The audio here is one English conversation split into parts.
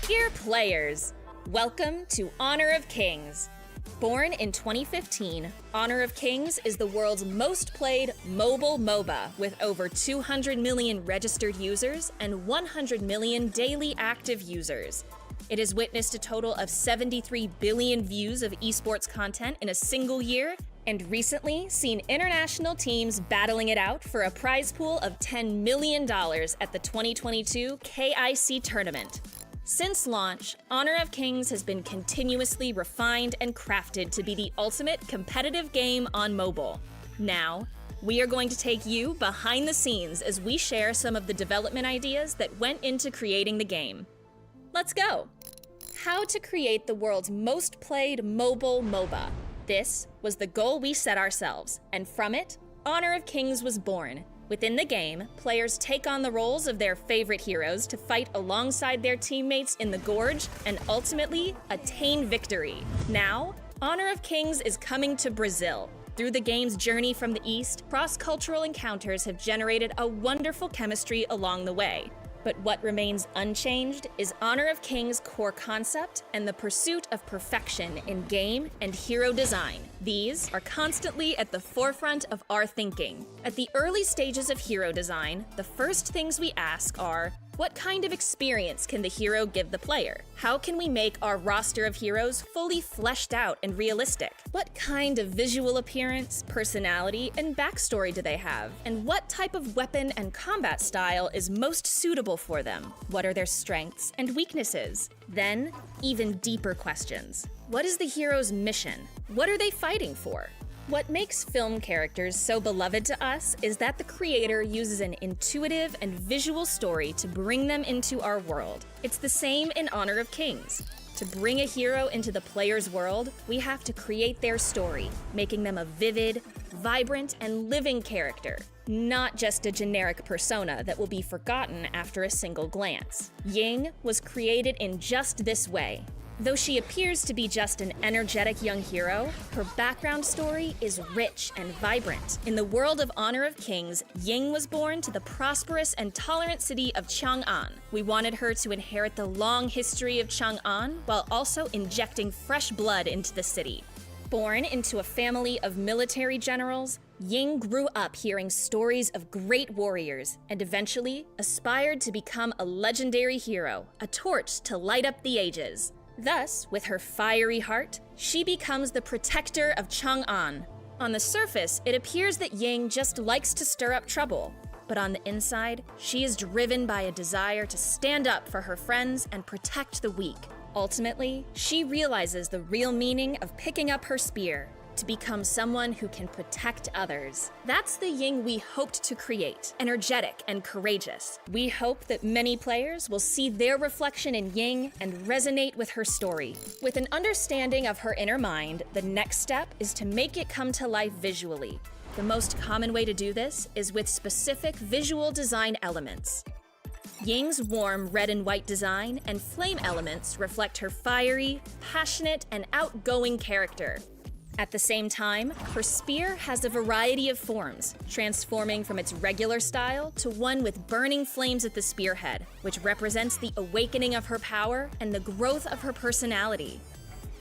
Dear players, welcome to Honor of Kings. Born in 2015, Honor of Kings is the world's most played mobile MOBA with over 200 million registered users and 100 million daily active users. It has witnessed a total of 73 billion views of esports content in a single year, and recently seen international teams battling it out for a prize pool of $10 million at the 2022 KIC tournament. Since launch, Honor of Kings has been continuously refined and crafted to be the ultimate competitive game on mobile. Now, we are going to take you behind the scenes as we share some of the development ideas that went into creating the game. Let's go! How to create the world's most played mobile MOBA. This was the goal we set ourselves, and from it, Honor of Kings was born. Within the game, players take on the roles of their favorite heroes to fight alongside their teammates in the Gorge and ultimately attain victory. Now, Honor of Kings is coming to Brazil. Through the game's journey from the East, cross-cultural encounters have generated a wonderful chemistry along the way. But what remains unchanged is Honor of Kings' core concept and the pursuit of perfection in game and hero design. These are constantly at the forefront of our thinking. At the early stages of hero design, the first things we ask are, what kind of experience can the hero give the player? How can we make our roster of heroes fully fleshed out and realistic? What kind of visual appearance, personality, and backstory do they have? And what type of weapon and combat style is most suitable for them? What are their strengths and weaknesses? Then, even deeper questions. What is the hero's mission? What are they fighting for? What makes film characters so beloved to us is that the creator uses an intuitive and visual story to bring them into our world. It's the same in Honor of Kings. To bring a hero into the player's world, we have to create their story, making them a vivid, vibrant, and living character, not just a generic persona that will be forgotten after a single glance. Ying was created in just this way. Though she appears to be just an energetic young hero, her background story is rich and vibrant. In the world of Honor of Kings, Ying was born to the prosperous and tolerant city of Chang'an. We wanted her to inherit the long history of Chang'an while also injecting fresh blood into the city. Born into a family of military generals, Ying grew up hearing stories of great warriors and eventually aspired to become a legendary hero, a torch to light up the ages. Thus, with her fiery heart, she becomes the protector of Chang'an. On the surface, it appears that Ying just likes to stir up trouble, but on the inside, she is driven by a desire to stand up for her friends and protect the weak. Ultimately, she realizes the real meaning of picking up her spear, to become someone who can protect others. That's the Ying we hoped to create, energetic and courageous. We hope that many players will see their reflection in Ying and resonate with her story. With an understanding of her inner mind, the next step is to make it come to life visually. The most common way to do this is with specific visual design elements. Ying's warm red and white design and flame elements reflect her fiery, passionate, and outgoing character. At the same time, her spear has a variety of forms, transforming from its regular style to one with burning flames at the spearhead, which represents the awakening of her power and the growth of her personality.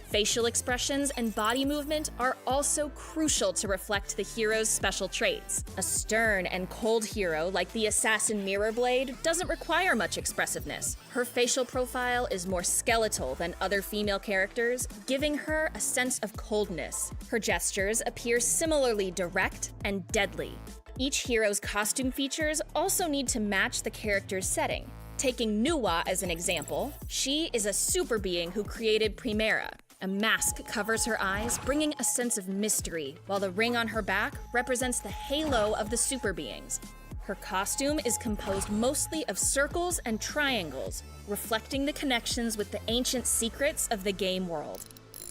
Facial expressions and body movement are also crucial to reflect the hero's special traits. A stern and cold hero like the assassin Mirrorblade doesn't require much expressiveness. Her facial profile is more skeletal than other female characters, giving her a sense of coldness. Her gestures appear similarly direct and deadly. Each hero's costume features also need to match the character's setting. Taking Nuwa as an example, she is a super being who created Primera. A mask covers her eyes, bringing a sense of mystery, while the ring on her back represents the halo of the super beings. Her costume is composed mostly of circles and triangles, reflecting the connections with the ancient secrets of the game world.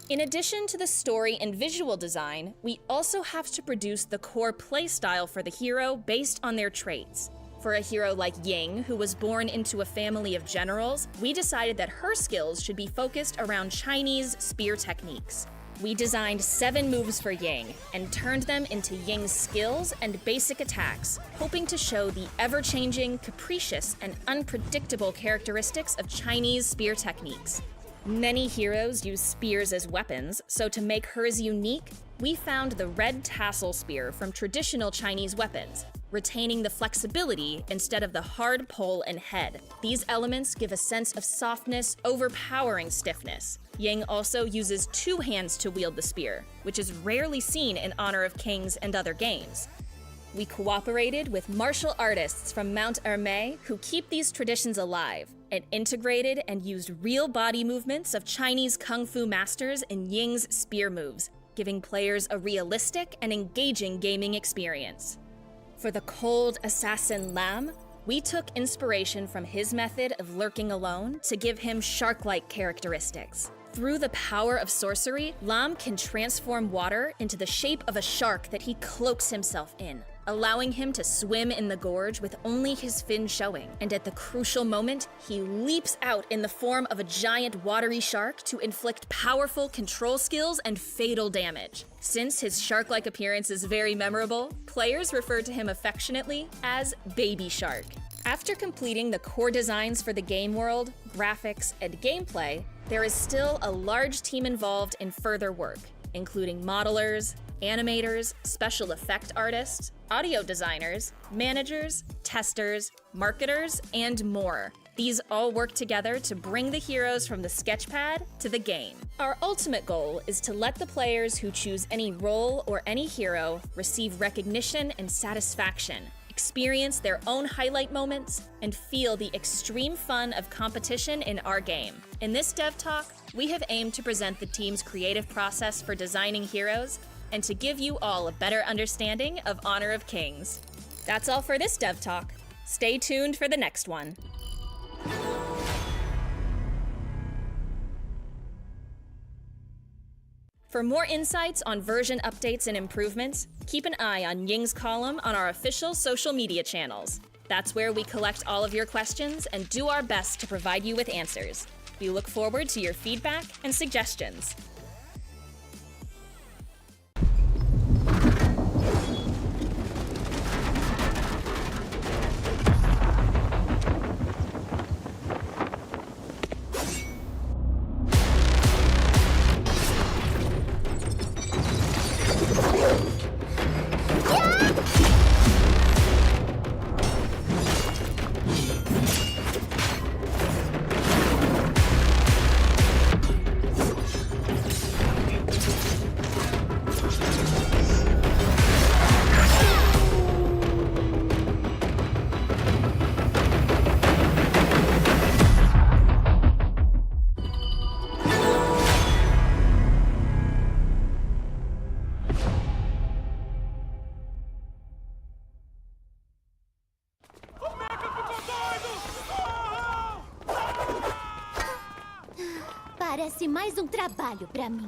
In addition to the story and visual design, we also have to produce the core playstyle for the hero based on their traits. For a hero like Ying, who was born into a family of generals, we decided that her skills should be focused around Chinese spear techniques. We designed 7 moves for Ying and turned them into Ying's skills and basic attacks, hoping to show the ever-changing, capricious, and unpredictable characteristics of Chinese spear techniques. Many heroes use spears as weapons, so to make hers unique, we found the red tassel spear from traditional Chinese weapons, retaining the flexibility instead of the hard pole and head. These elements give a sense of softness, overpowering stiffness. Ying also uses 2 hands to wield the spear, which is rarely seen in Honor of Kings and other games. We cooperated with martial artists from Mount Hermé who keep these traditions alive, and integrated and used real body movements of Chinese kung fu masters in Ying's spear moves, giving players a realistic and engaging gaming experience. For the cold assassin Lam, we took inspiration from his method of lurking alone to give him shark-like characteristics. Through the power of sorcery, Lam can transform water into the shape of a shark that he cloaks himself in, allowing him to swim in the gorge with only his fin showing. And at the crucial moment, he leaps out in the form of a giant watery shark to inflict powerful control skills and fatal damage. Since his shark-like appearance is very memorable, players refer to him affectionately as Baby Shark. After completing the core designs for the game world, graphics, and gameplay, there is still a large team involved in further work, including modelers, animators, special effect artists, audio designers, managers, testers, marketers, and more. These all work together to bring the heroes from the sketchpad to the game. Our ultimate goal is to let the players who choose any role or any hero receive recognition and satisfaction, experience their own highlight moments, and feel the extreme fun of competition in our game. In this Dev Talk, we have aimed to present the team's creative process for designing heroes and to give you all a better understanding of Honor of Kings. That's all for this Dev Talk. Stay tuned for the next one. For more insights on version updates and improvements, keep an eye on Ying's column on our official social media channels. That's where we collect all of your questions and do our best to provide you with answers. We look forward to your feedback and suggestions. Parece mais trabalho pra mim.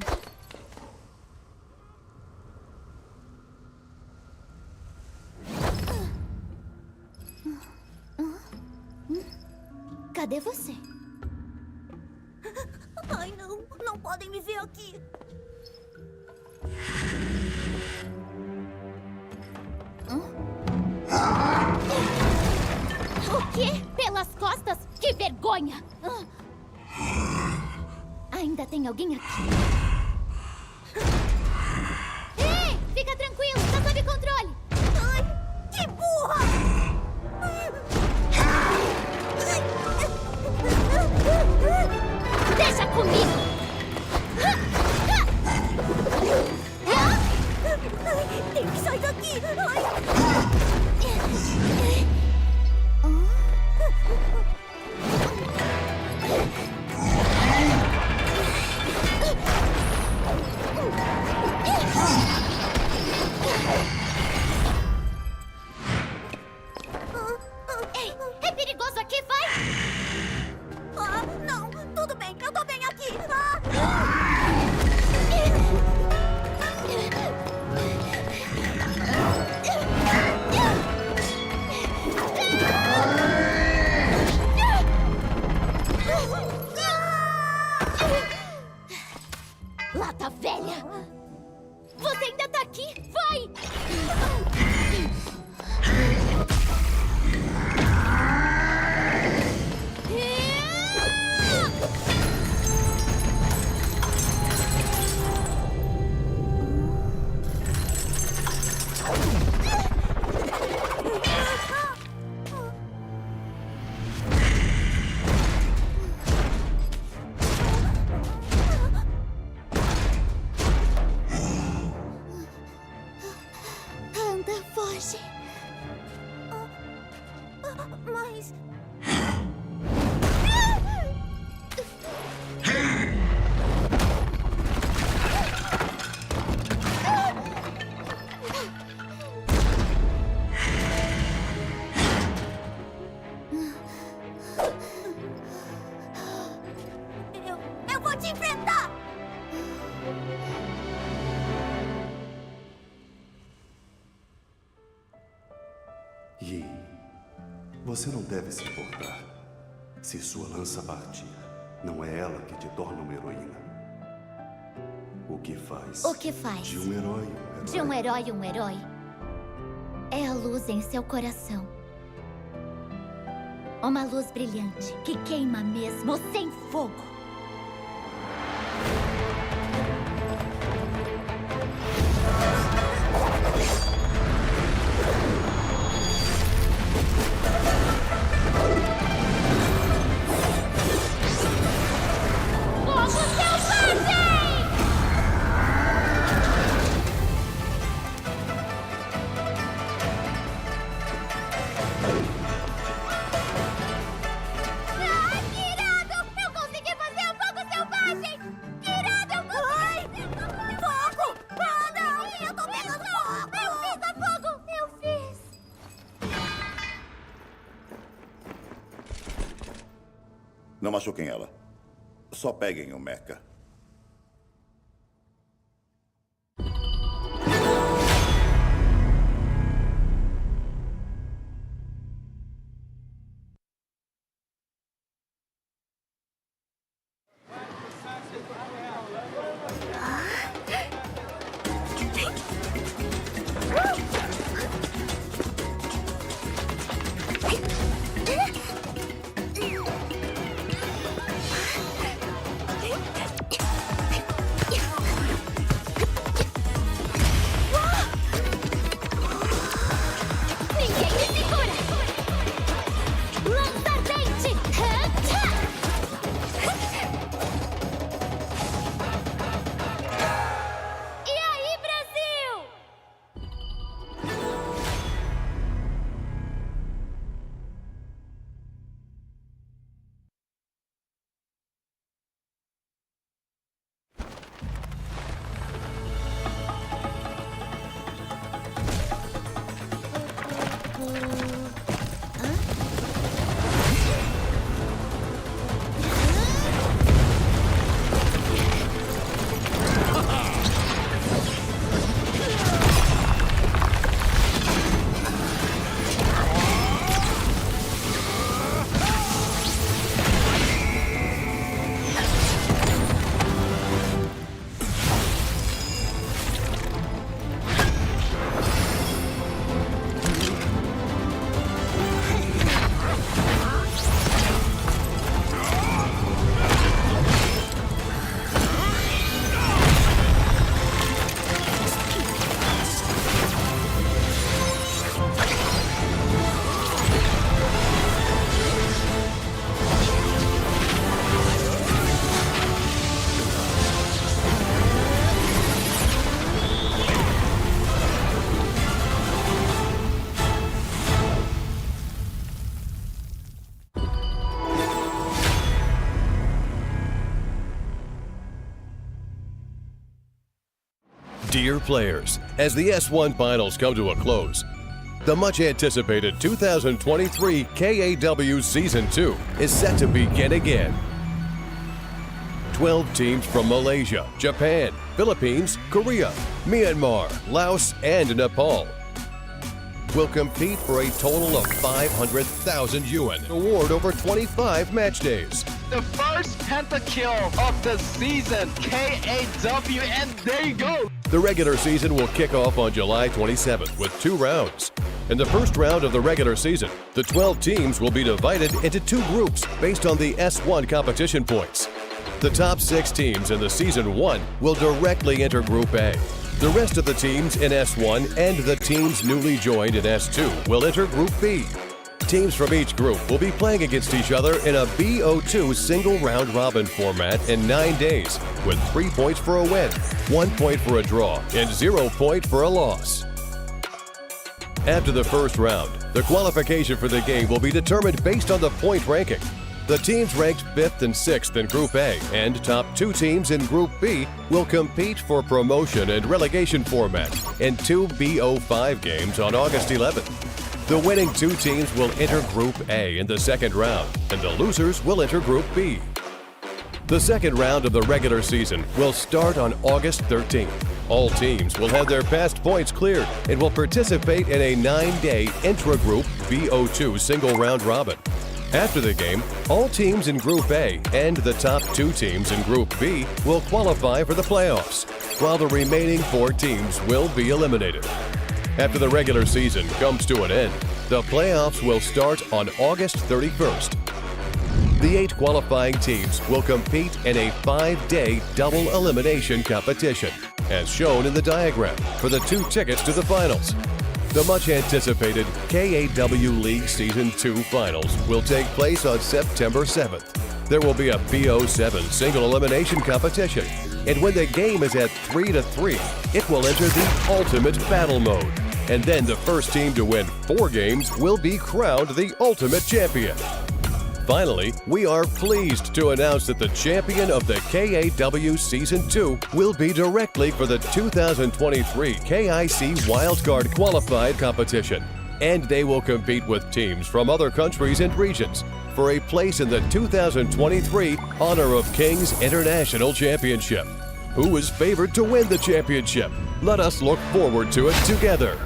Cadê você? Ai, não. Não podem me ver aqui. O quê? Pelas costas? Que vergonha! Ainda tem alguém aqui. Ei! Fica tranquilo, tá sob controle. Ai, que burra! Deixa comigo! Tem que sair daqui! Kings. Eu vou te enfrentar! Yi, você não deve se importar. Se sua lança partir, não é ela que te torna uma heroína. O que faz? O que faz? De um herói um herói. De um herói um herói. É a luz em seu coração. Uma luz brilhante que queima mesmo sem fogo. Fogo selvagem! Ai, que irado! Eu consegui fazer o fogo selvagem! Que irado! Eu consegui! Fogo! Ah, não! Eu tô pegando fogo! Eu fiz a fogo! Eu fiz! Não machuquem ela. Só peguem o mecha. Ninguém me segura! Lança ardente! E aí, Brasil? Dear players, as the S1 finals come to a close, the much-anticipated 2023 KAW Season 2 is set to begin again. 12 teams from Malaysia, Japan, Philippines, Korea, Myanmar, Laos, and Nepal will compete for a total of 500,000 yuan, award over 25 match days. The first pentakill of the season, KAW, and there you go! The regular season will kick off on July 27th with 2 rounds. In the first round of the regular season, the 12 teams will be divided into 2 groups based on the S1 competition points. The top 6 teams in the Season 1 will directly enter Group A. The rest of the teams in S1 and the teams newly joined in S2 will enter Group B. Teams from each group will be playing against each other in a BO2 single round robin format in 9 days, with 3 points for a win, 1 point for a draw, and 0 point for a loss. After the first round, the qualification for the game will be determined based on the point ranking. The teams ranked 5th and 6th in Group A and top 2 teams in Group B will compete for promotion and relegation format in 2 BO5 games on August 11th. The winning 2 teams will enter Group A in the second round, and the losers will enter Group B. The second round of the regular season will start on August 13th. All teams will have their past points cleared and will participate in a 9-day intra-group BO2 single round robin. After the game, all teams in Group A and the top 2 teams in Group B will qualify for the playoffs, while the remaining 4 teams will be eliminated. After the regular season comes to an end, the playoffs will start on August 31st. The 8 qualifying teams will compete in a 5-day double elimination competition, as shown in the diagram, for the 2 tickets to the finals. The much-anticipated KAW League Season 2 Finals will take place on September 7th. There will be a BO7 single elimination competition, and when the game is at 3-3, it will enter the Ultimate Battle Mode. And then the first team to win 4 games will be crowned the Ultimate Champion. Finally, we are pleased to announce that the champion of the KAW Season 2 will be directly for the 2023 KIC Wildcard Qualified competition, and they will compete with teams from other countries and regions for a place in the 2023 Honor of Kings International Championship. Who is favored to win the championship? Let us look forward to it together.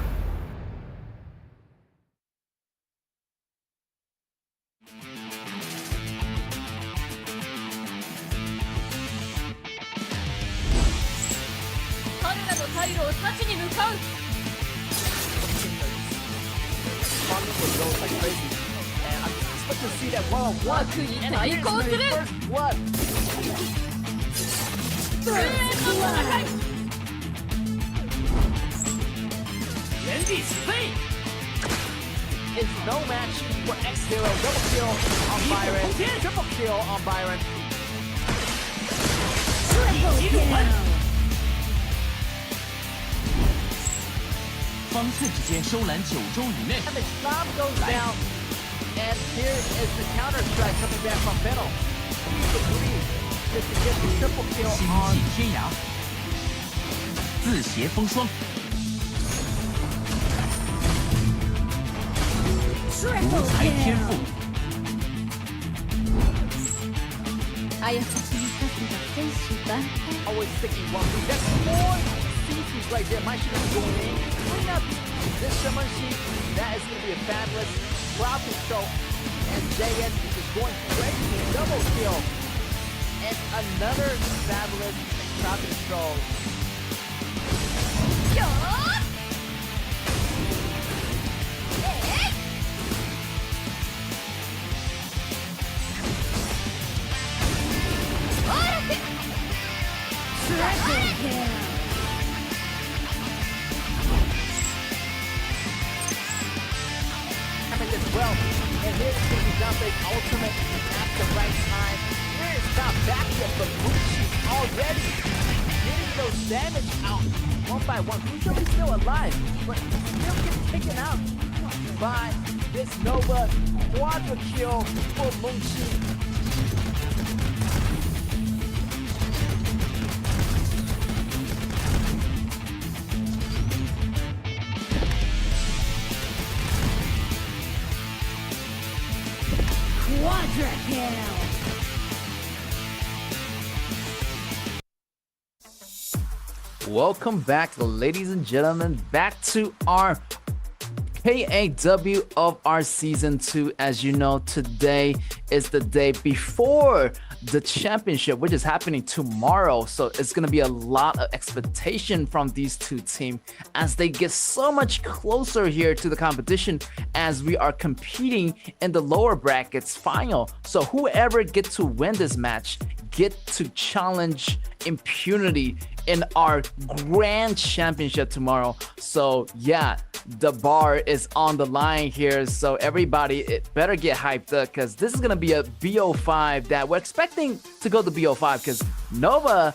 To see that one-on-one, and here's the first blood. It's no match for X0. Double kill on Byron. Triple kill on Byron. And the slam goes down. And here is the counter strike coming back from Benno. He's agreed just to get the triple kill on. Always sticking one. That's 4 CCs right there. My shit is going in. Clean up this Shaman sheet. That is going to be a fabulous crowd control. And JN is just going crazy. Double kill. And another fabulous crowd control. As well, and here's going to be Dante's ultimate at the right time. Here is not back yet, but Bushi already getting those damage out one by one. Bushi is still alive, but still getting taken out by this Nova quadra kill for Munchi. Quadra kill! Welcome back, ladies and gentlemen, back to our KAW of our Season 2. As you know, today is the day before the championship, which is happening tomorrow. So it's going to be a lot of expectation from these 2 teams as they get so much closer here to the competition as we are competing in the lower brackets final. So whoever gets to win this match get to challenge Impunity in our grand championship tomorrow. So yeah, the bar is on the line here. So everybody better get hyped up because this is going to be a BO5 that we're expecting to go to BO5 because Nova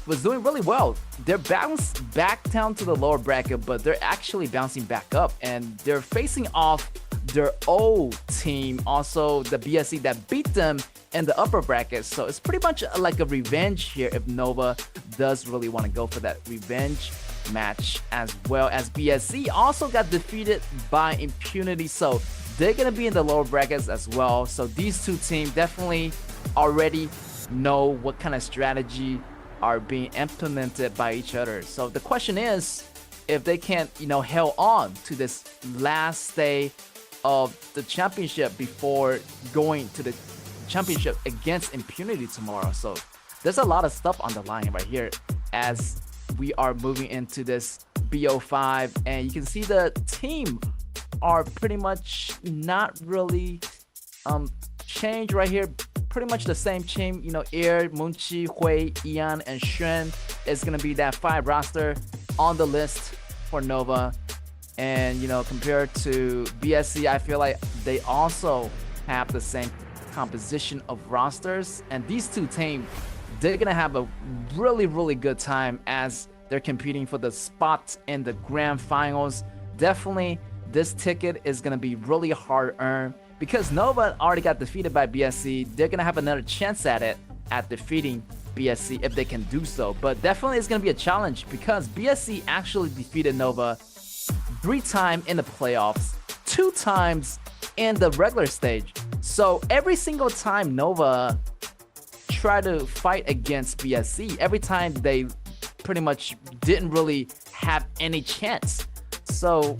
was doing really well. They're bounced back down to the lower bracket, but they're actually bouncing back up, and they're facing off their old team, also the BSC that beat them in the upper bracket. So it's pretty much like a revenge here if Nova does really want to go for that revenge match, as well as BSC also got defeated by Impunity. So they're going to be in the lower brackets as well. So these two teams definitely already know what kind of strategy are being implemented by each other. So the question is, if they can, held on to this last day of the championship before going to the championship against Impunity tomorrow. So there's a lot of stuff on the line right here as we are moving into this BO5, and you can see the team are pretty much not really changed right here. Pretty much the same team, Air, Munchi, Hui, Ian, and Xuan is gonna be that 5 roster on the list for Nova. And compared to BSC, I feel like they also have the same composition of rosters, and these two teams, they're gonna have a really, really good time as they're competing for the spot in the grand finals. Definitely this ticket is gonna be really hard earned because Nova already got defeated by BSC. They're gonna have another chance at it at defeating BSC if they can do so, but definitely it's gonna be a challenge because BSC actually defeated Nova 3 times in the playoffs, 2 times in the regular stage. So every single time Nova try to fight against BSC, every time they pretty much didn't really have any chance. So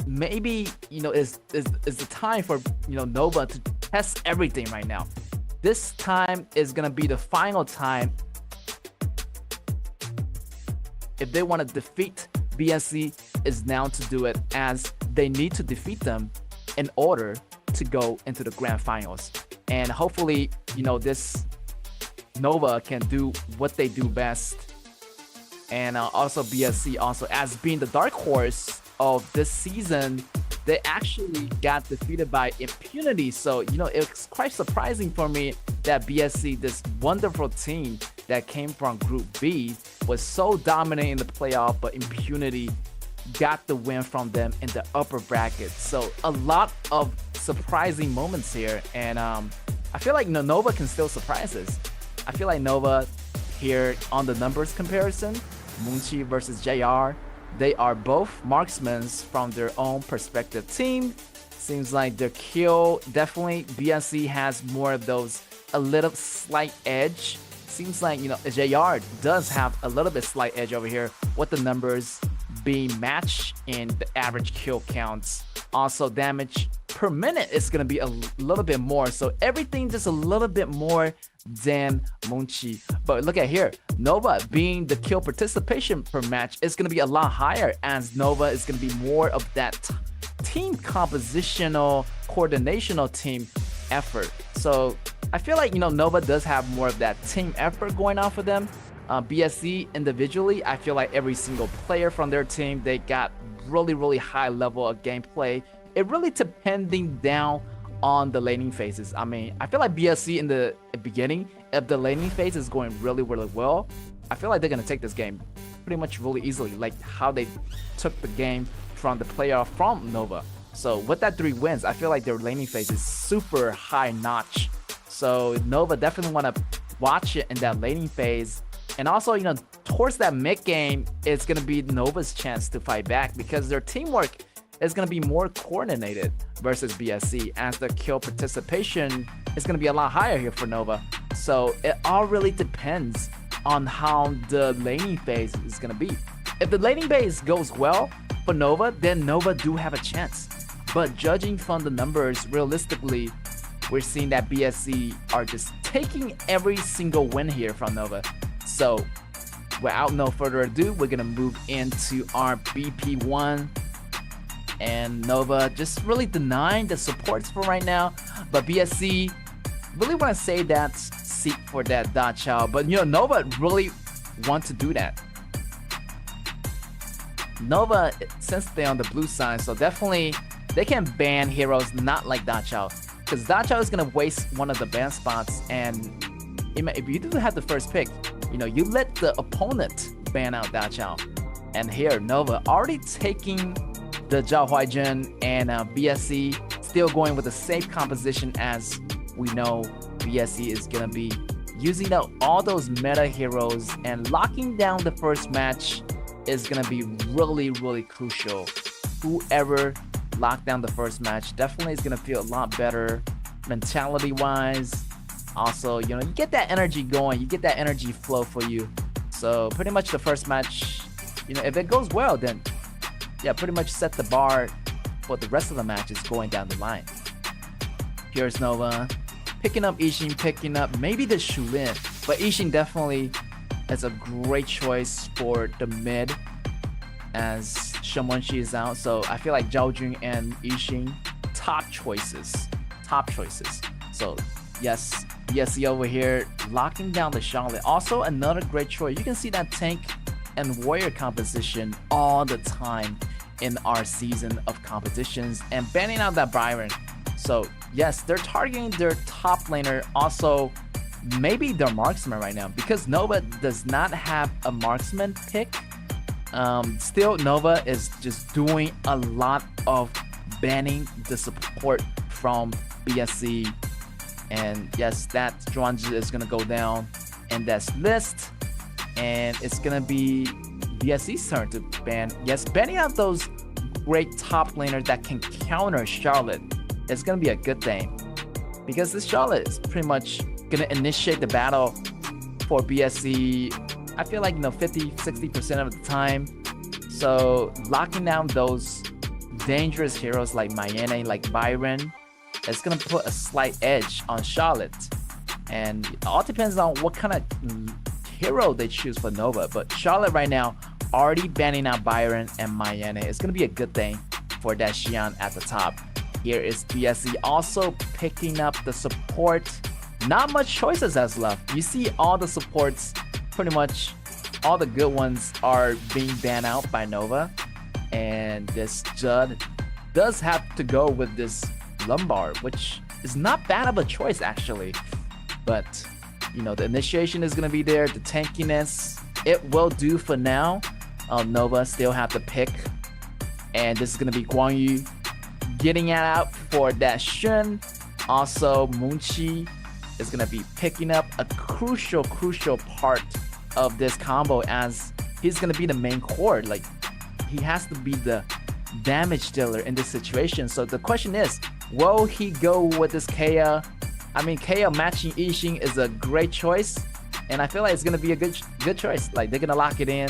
maybe is the time for Nova to test everything right now. This time is gonna be the final time if they want to defeat BSC. Is now to do it, as they need to defeat them in order to go into the grand finals. And hopefully this Nova can do what they do best. And also BSC also, as being the dark horse of this season, they actually got defeated by Impunity. So it's quite surprising for me that BSC, this wonderful team that came from Group B, was so dominant in the playoff, but Impunity got the win from them in the upper bracket. So a lot of surprising moments here, and I feel like Nova can still surprise us. I feel like Nova here on the numbers comparison, Munchi versus JR, they are both marksmen from their own perspective team. Seems like their kill, definitely BSC has more of those, a little slight edge. Seems like JR does have a little bit slight edge over here with the numbers being matched in the average kill counts. Also damage per minute is going to be a little bit more, so everything just a little bit more than Munchi. But look at here, Nova being the kill participation per match is going to be a lot higher, as Nova is going to be more of that team compositional, coordinational team effort. So I feel like Nova does have more of that team effort going on for them. BSC individually, I feel like every single player from their team, they got really, really high level of gameplay. It really depending down on the laning phases. I mean, I feel like BSC in the beginning, if the laning phase is going really, really well, I feel like they're gonna take this game pretty much really easily, like how they took the game from the playoff from Nova. So with that 3 wins, I feel like their laning phase is super high notch. So Nova definitely want to watch it in that laning phase. And also, towards that mid game, it's going to be Nova's chance to fight back because their teamwork is going to be more coordinated versus BSC, as the kill participation is going to be a lot higher here for Nova. So it all really depends on how the laning phase is going to be. If the laning phase goes well for Nova, then Nova do have a chance. But judging from the numbers, realistically, we're seeing that BSC are just taking every single win here from Nova. So without no further ado, we're gonna move into our BP1, and Nova just really denying the supports for right now, but BSC really want to say that seek for that Dachao, but Nova really want to do that. Nova, since they're on the blue side, so definitely they can ban heroes not like Dachao, because Dachao is gonna waste one of the ban spots, and if you do have the first pick, you let the opponent ban out Da Chao. And here, Nova already taking the Zhao Huaijun and BSC, still going with the safe composition as we know BSC is going to be using out all those meta heroes, and locking down the first match is going to be really, really crucial. Whoever locked down the first match definitely is going to feel a lot better mentality-wise. Also, you get that energy going, you get that energy flow for you. So pretty much the first match, if it goes well, then yeah, pretty much set the bar for the rest of the matches going down the line. Here's Nova picking up Yixing, picking up maybe the Shulin, but Yixing definitely is a great choice for the mid as Shen Wenxi is out. So I feel like Zhao Jun and Yixing, top choices. So yes, BSC over here locking down the Charlotte. Also another great choice. You can see that tank and warrior composition all the time in our season of competitions, and banning out that Byron. So yes, they're targeting their top laner, also maybe their marksman right now, because Nova does not have a marksman pick. Still, Nova is just doing a lot of banning the support from BSC. And yes, that Zhuangzi is going to go down in this list. And it's going to be BSC's turn to ban. Yes, banning out those great top laners that can counter Charlotte is going to be a good thing. Because this Charlotte is pretty much going to initiate the battle for BSC, I feel like, 50-60% of the time. So locking down those dangerous heroes like Mayene, like Byron, it's going to put a slight edge on Charlotte. And it all depends on what kind of hero they choose for Nova. But Charlotte right now already banning out Byron and Mayene. It's going to be a good thing for that Xian at the top. Here is BSC also picking up the support. Not much choices as left. You see all the supports, pretty much all the good ones are being banned out by Nova. And this Judd does have to go with this Lombard, which is not bad of a choice actually. But, the initiation is going to be there. The tankiness, it will do for now. Nova still have to pick. And this is going to be Guang Yu getting it out for that Shen. Also, Moonchi is going to be picking up a crucial part of this combo, as he's going to be the main core. Like, he has to be the damage dealer in this situation. So the question is, will he go with this Kaya? I mean, Kaya matching Yixing is a great choice, and I feel like it's going to be a good choice. Like, they're going to lock it in.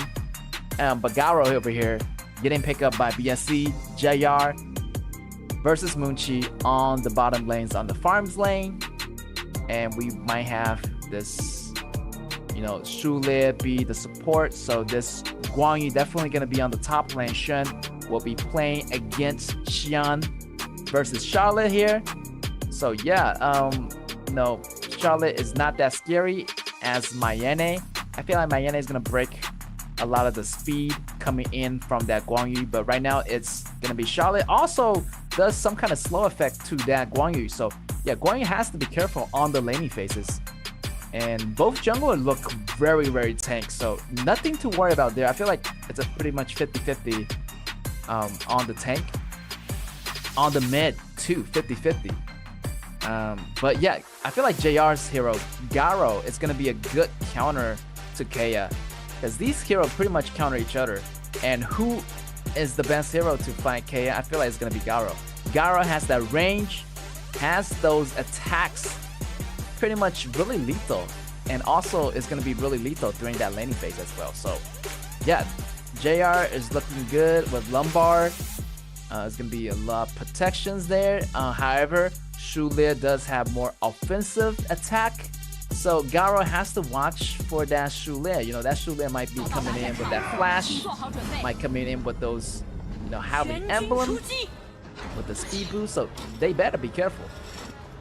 But Garo over here getting picked up by BSC, JR versus Moonchi on the bottom lanes on the farms lane. And we might have this, Shule be the support. So this Guang Yu definitely going to be on the top lane. Shen will be playing against Xian versus Charlotte here. So yeah, Charlotte is not that scary as Mayene. I feel like Mayene is going to break a lot of the speed coming in from that Guang Yu, but right now it's going to be Charlotte. Also does some kind of slow effect to that Guang Yu. So yeah, Guang Yu has to be careful on the laning phases. And both junglers look very, very tank, so nothing to worry about there. I feel like it's a pretty much 50-50 on the tank. On the mid too, 50-50. But yeah, I feel like JR's hero, Garo, is going to be a good counter to Kaya, because these heroes pretty much counter each other. And who is the best hero to fight Kaya? I feel like it's going to be Garo. Garo has that range, has those attacks, pretty much really lethal, and also is going to be really lethal during that laning phase as well. So yeah, JR is looking good with Lombard. It's going to be a lot of protections there. However, Shule does have more offensive attack, so Garo has to watch for that Shule. That Shule might be coming in with that flash, might come in with those, Howling Emblem with the speed boost, so they better be careful.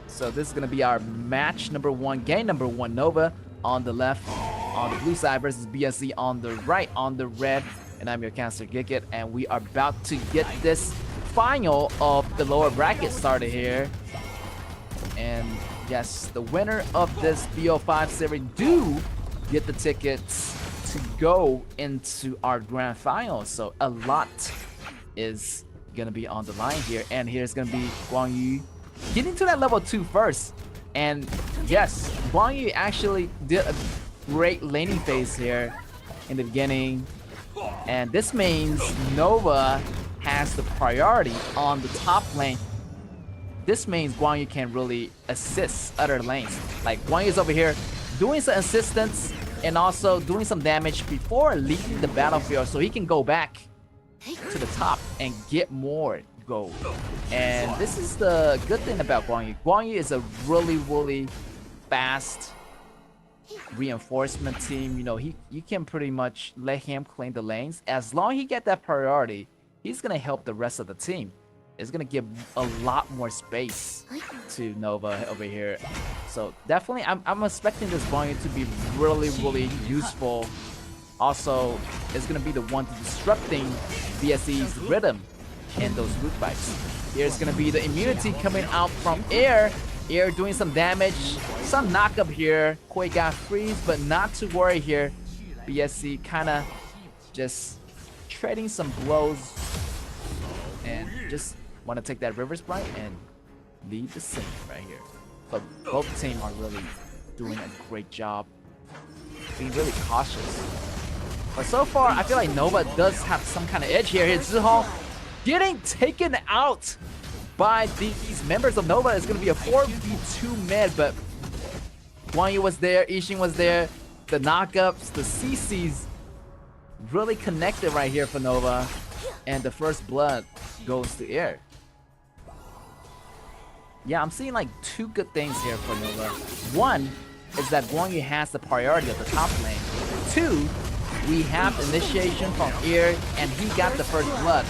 So this is going to be our match number 1, game number 1. Nova on the left, on the blue side versus BSC on the right, on the red. And I'm your caster, Gikit, and we are about to get this final of the lower bracket started here. And yes, the winner of this BO5 series do get the tickets to go into our grand final. So a lot is gonna be on the line here, and here's gonna be Guang Yu getting to that level 2 first. And yes, Guang Yu actually did a great laning phase here in the beginning, and this means Nova has the priority on the top lane. This means Guang Yu can really assist other lanes. Like Guang Yu's over here doing some assistance and also doing some damage before leaving the battlefield, so he can go back to the top and get more gold. And this is the good thing about Guang Yu. Guang Yu is a really fast reinforcement team. You know, you can pretty much let him claim the lanes. As long as he get that priority, he's gonna help the rest of the team. It's gonna give a lot more space to Nova over here. So definitely, I'm expecting this Guang Yu to be really useful. Also, it's gonna be the one to disrupting BSE's rhythm in those root fights. Here's gonna be the immunity coming out from Air. Air doing some damage, some knock-up here. Koi got freeze, but not to worry here. BSE kinda just trading some blows and just want to take that River Sprite and leave the scene right here. But both teams are really doing a great job, being really cautious. But so far, I feel like Nova does have some kind of edge here. Here's Zhihong getting taken out by these members of Nova. It's going to be a 4v2 mid, but Guang Yu was there, Ishin was there. The knockups, the CCs really connected right here for Nova. And the first blood goes to Air. Yeah, I'm seeing like two good things here for Nova. One is that Guang Yu has the priority of the top lane. Two, we have initiation from Air, and he got the first blood.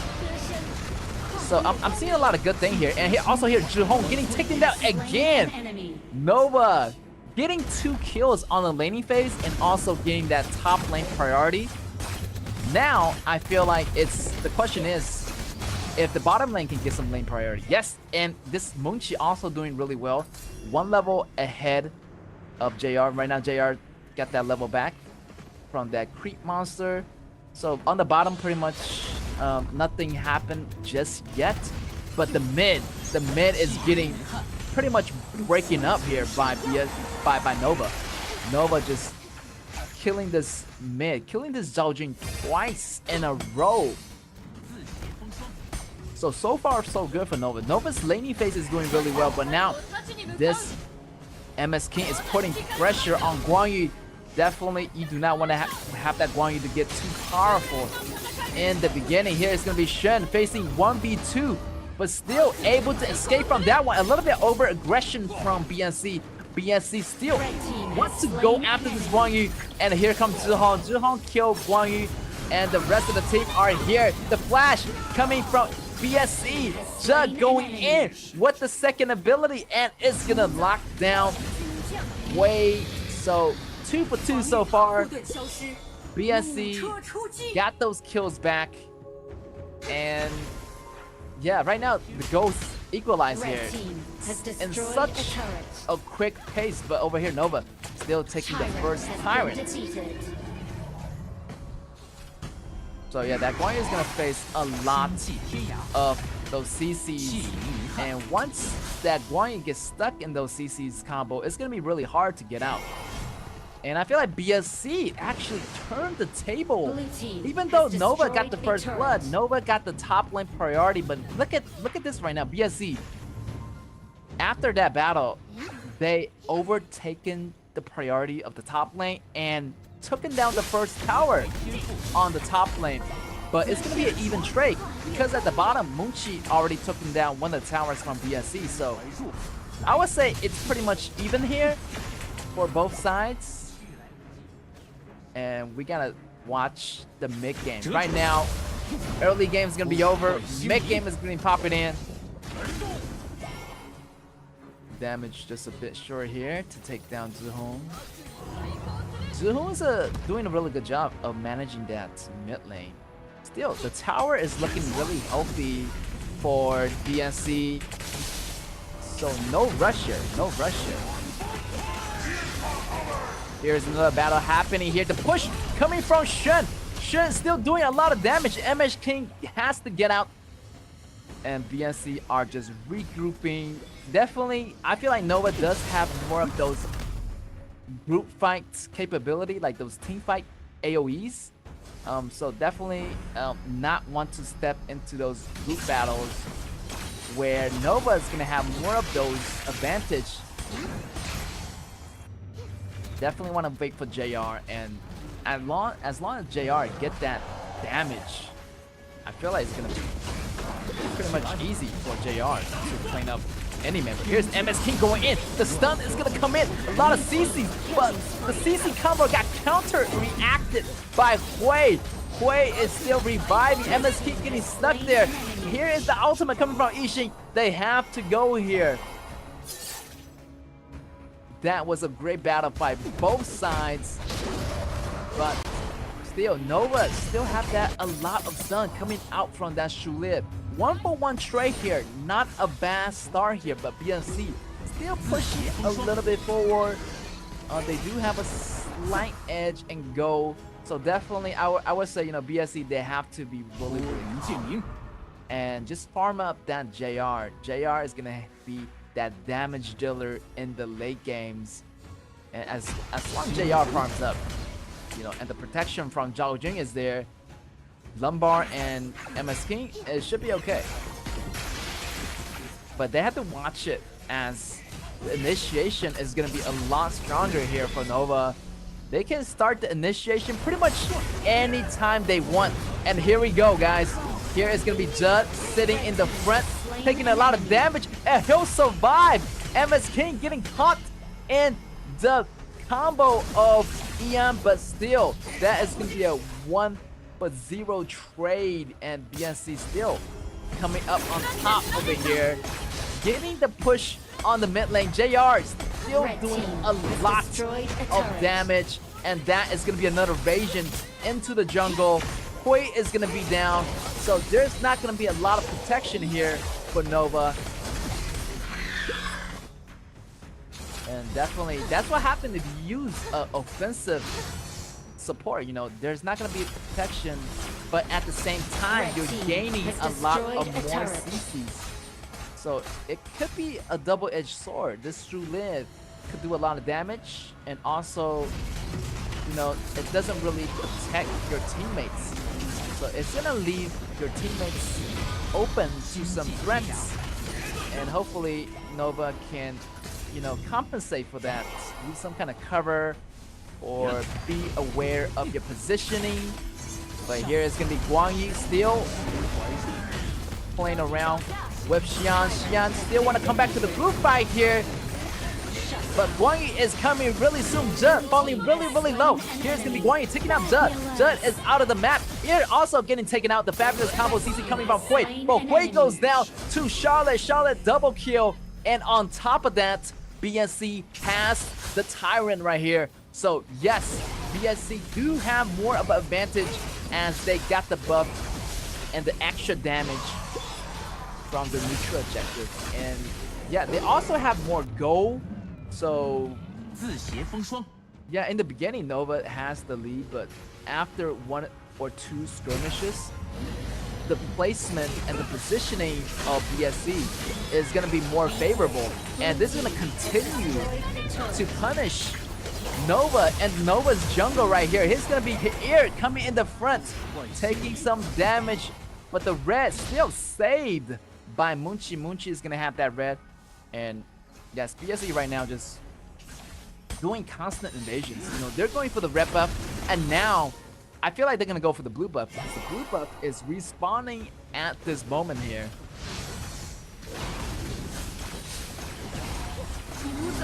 So I'm seeing a lot of good thing here. And also here, Zhihong getting taken down again. Nova getting 2 kills on the laning phase and also getting that top lane priority. Now, I feel like the question is, if the bottom lane can get some lane priority. Yes, and this Munchi also doing really well. 1 level ahead of JR. Right now, JR got that level back from that creep monster. So on the bottom, pretty much nothing happened just yet. But the mid is getting pretty much breaking up here by Nova. Nova just killing this mid, killing this Zhao Jun twice in a row. So far so good for Nova. Nova's laning phase is doing really well, but now this MS King is putting pressure on Guang Yu. Definitely, you do not want to have that Guang Yu to get too powerful in the beginning. Here it's going to be Shen facing 1v2, but still able to escape from that one. A little bit over aggression from BNC. BNC still wants to go after this Guang Yu, and here comes Zhihong. Zhihong killed Guang Yu, and the rest of the team are here. The flash coming from BSE, Jug going in with the second ability, and it's gonna lock down Wei. So 2 for 2 so far. BSE got those kills back, and yeah, right now the Ghost equalize here in such a quick pace, but over here Nova still taking the first Tyrant. So yeah, that Guang Yu is gonna face a lot of those CCs, and once that Guang Yu gets stuck in those CCs combo, it's gonna be really hard to get out. And I feel like BSC actually turned the table. Even though Nova got the first blood, Nova got the top lane priority, but look at this right now, BSC. After that battle, they overtaken the priority of the top lane and taken down the first tower on the top lane. But it's gonna be an even trade because at the bottom, Munchi already took him down one of the towers from BSC. So I would say it's pretty much even here for both sides. And we gotta watch the mid game. Right now, early game is gonna be over. Mid game is gonna be popping in. Damage just a bit short here to take down Zhihong. Zhihong is doing a really good job of managing that mid lane. Still, the tower is looking really healthy for DNC. So no rush here, no rush here. Here's another battle happening here. The push coming from Shen. Shen still doing a lot of damage. MH King has to get out. And BNC are just regrouping. Definitely, I feel like Nova does have more of those group fights capability, like those team fight AoEs. So definitely not want to step into those group battles where Nova is going to have more of those advantage. Definitely want to wait for JR, and as long as JR get that damage, I feel like it's going to be pretty much easy for JR to clean up any member. Here's MS King going in. The stun is going to come in. A lot of CCs, but the CC combo got counter-reacted by Hui. Hui is still reviving. MS King getting stuck there. Here is the ultimate coming from Yixing. They have to go here. That was a great battle by both sides. But still, Nova still have that a lot of stun coming out from that Shulib. 1-for-1 trade here, not a bad start here, but BNC still pushing a little bit forward. They do have a slight edge and go, so definitely I would say, you know, BNC, they have to be really and just farm up that JR. JR is gonna be that damage dealer in the late games, and as long as JR farms up, you know, and the protection from Zhao Jing is there, Lumbar and MS King, it should be okay. But they have to watch it, as the initiation is going to be a lot stronger here for Nova. They can start the initiation pretty much anytime they want. And here we go, guys. Here is going to be Judd sitting in the front, taking a lot of damage, and he'll survive. MS King getting caught in the combo of Eon, but still, that is going to be a 1-for-0 trade, and BNC still coming up on top over here, getting the push on the mid lane. JR still doing a lot of damage, and that is going to be another invasion into the jungle. Hui is going to be down, so there's not going to be a lot of protection here for Nova. And definitely, that's what happened if you use offensive support. You know, there's not going to be protection, but at the same time, you're gaining a lot of more CCs. So it could be a double-edged sword. This Shulib could do a lot of damage, and also, you know, it doesn't really protect your teammates. So it's going to leave your teammates open to some threats, and hopefully Nova can, you know, compensate for that. Use some kind of cover, or be aware of your positioning. But here is going to be Guang Yi still playing around with Xian. Xian still want to come back to the group fight here, but Guang Yi is coming really soon. Judd falling really, really low. Here's going to be Guang Yi taking out Judd. Judd is out of the map. Here also getting taken out. The fabulous combo CC coming from Hui. But Hui goes down to Charlotte. Charlotte double kill. And on top of that, BNC has the Tyrant right here. So yes, BNC do have more of an advantage as they got the buff and the extra damage from the neutral objective. And yeah, they also have more gold. So yeah, in the beginning, Nova has the lead, but after 1 or 2 skirmishes, the placement and the positioning of BSC is going to be more favorable. And this is going to continue to punish Nova and Nova's jungle right here. He's going to be here coming in the front, taking some damage, but the red still saved by Munchi. Munchi is going to have that red. And yes, BSC right now just doing constant invasions. You know, they're going for the red buff, and now I feel like they're going to go for the blue buff, because the blue buff is respawning at this moment here.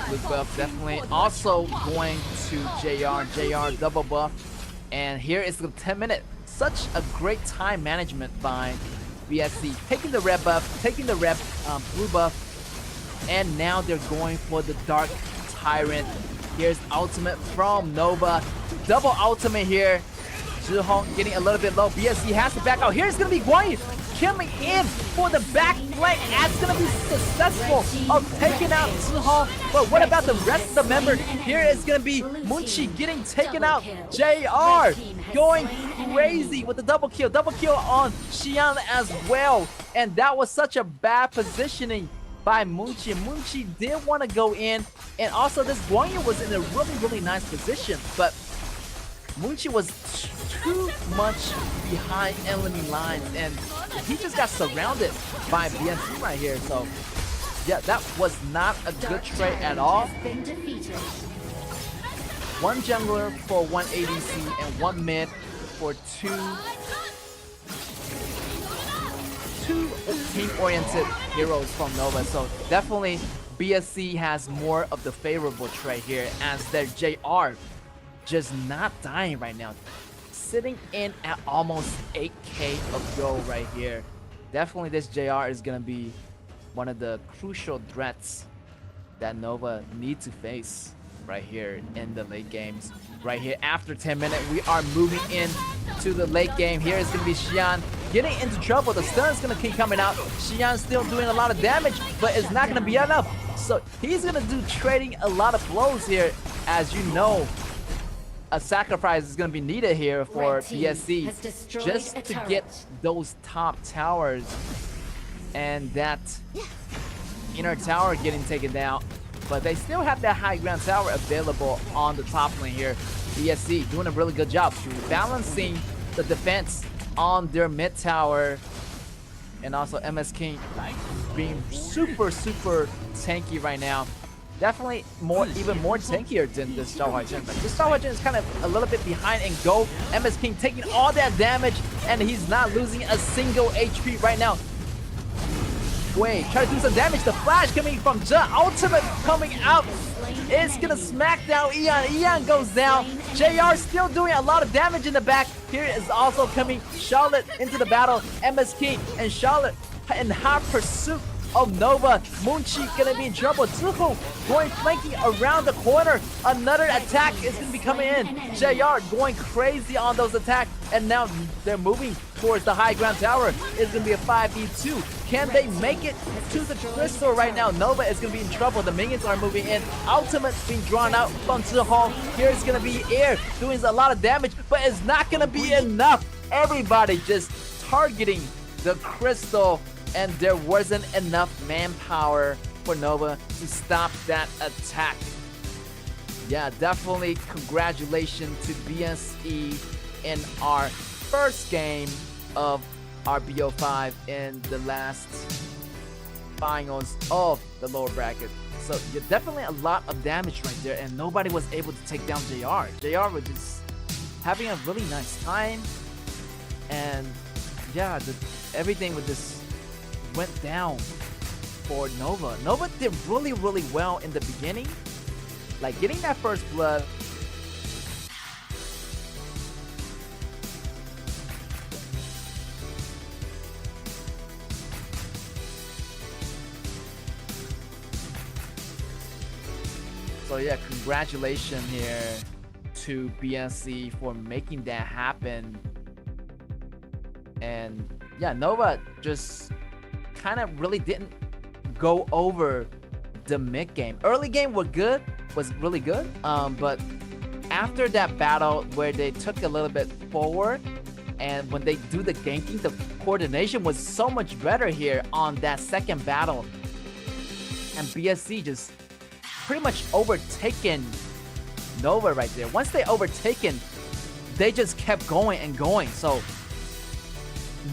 Blue buff definitely also going to JR. JR double buff. And here is the 10-minute. Such a great time management by BSC. Taking the red buff, taking the red blue buff. And now they're going for the Dark Tyrant. Here's ultimate from Nova. Double ultimate here. Zhihong getting a little bit low. BSC has to back out. Here's going to be Guan Yi coming in for the back flank. That's going to be successful of taking out Zihong. But what about the rest of the member? Here is going to be Munchi getting taken out. JR going crazy with the double kill. Double kill on Xian as well. And that was such a bad positioning by Munchi. Munchi did want to go in. And also this Guanyu was in a really nice position. But Munchi was too much behind enemy lines, and he just got surrounded by BNC right here. So yeah, that was not a good trade at all. One jungler for one ADC and one mid for two team-oriented heroes from Nova. So definitely BSC has more of the favorable trade here, as their JR just not dying right now, sitting in at almost 8k of gold right here. Definitely this JR is gonna be one of the crucial threats that Nova need to face right here in the late games. Right here after 10 minutes, we are moving in to the late game. Here is gonna be Xian getting into trouble. The stun is gonna keep coming out. Xian still doing a lot of damage, but it's not gonna be enough. So he's gonna do trading a lot of blows here. As you know, a sacrifice is going to be needed here for BSC just to get those top towers, and that inner tower getting taken down. But they still have that high ground tower available on the top lane here. BSC doing a really good job balancing the defense on their mid tower, and also MS King being super tanky right now. Definitely even more tankier than this Zhao Huaizhen. But this Zhao Huaizhen is kind of a little bit behind in gold. MS King taking all that damage, and he's not losing a single HP right now. Wait, try to do some damage. The flash coming from Zhe. Ultimate coming out. It's gonna smack down Ian. Ian goes down. JR still doing a lot of damage in the back. Here is also coming Charlotte into the battle. MS King and Charlotte in hot pursuit of Nova. Munchi gonna be in trouble. Zuhu going flanking around the corner. Another attack is gonna be coming in. JR going crazy on those attacks, and now they're moving towards the high ground tower. It's gonna be a 5v2. Can they make it to the crystal right now? Nova is gonna be in trouble. The minions are moving in. Ultimate being drawn out from Zihong. Here it's gonna be Air doing a lot of damage, but it's not gonna be enough. Everybody just targeting the crystal, and there wasn't enough manpower for Nova to stop that attack. Yeah, definitely congratulations to BSE in our first game of our BO5 in the last finals of the lower bracket. So yeah, definitely a lot of damage right there, and nobody was able to take down JR. JR was just having a really nice time, and yeah, everything with this went down for Nova. Nova did really well in the beginning, like getting that first blood. So yeah, congratulations here to BSC for making that happen. And yeah, Nova just kind of really didn't go over the mid game. Early game was really good, but after that battle where they took a little bit forward, and when they do the ganking, the coordination was so much better here on that second battle, and BSC just pretty much overtaken Nova right there. Once they overtaken, they just kept going and going. So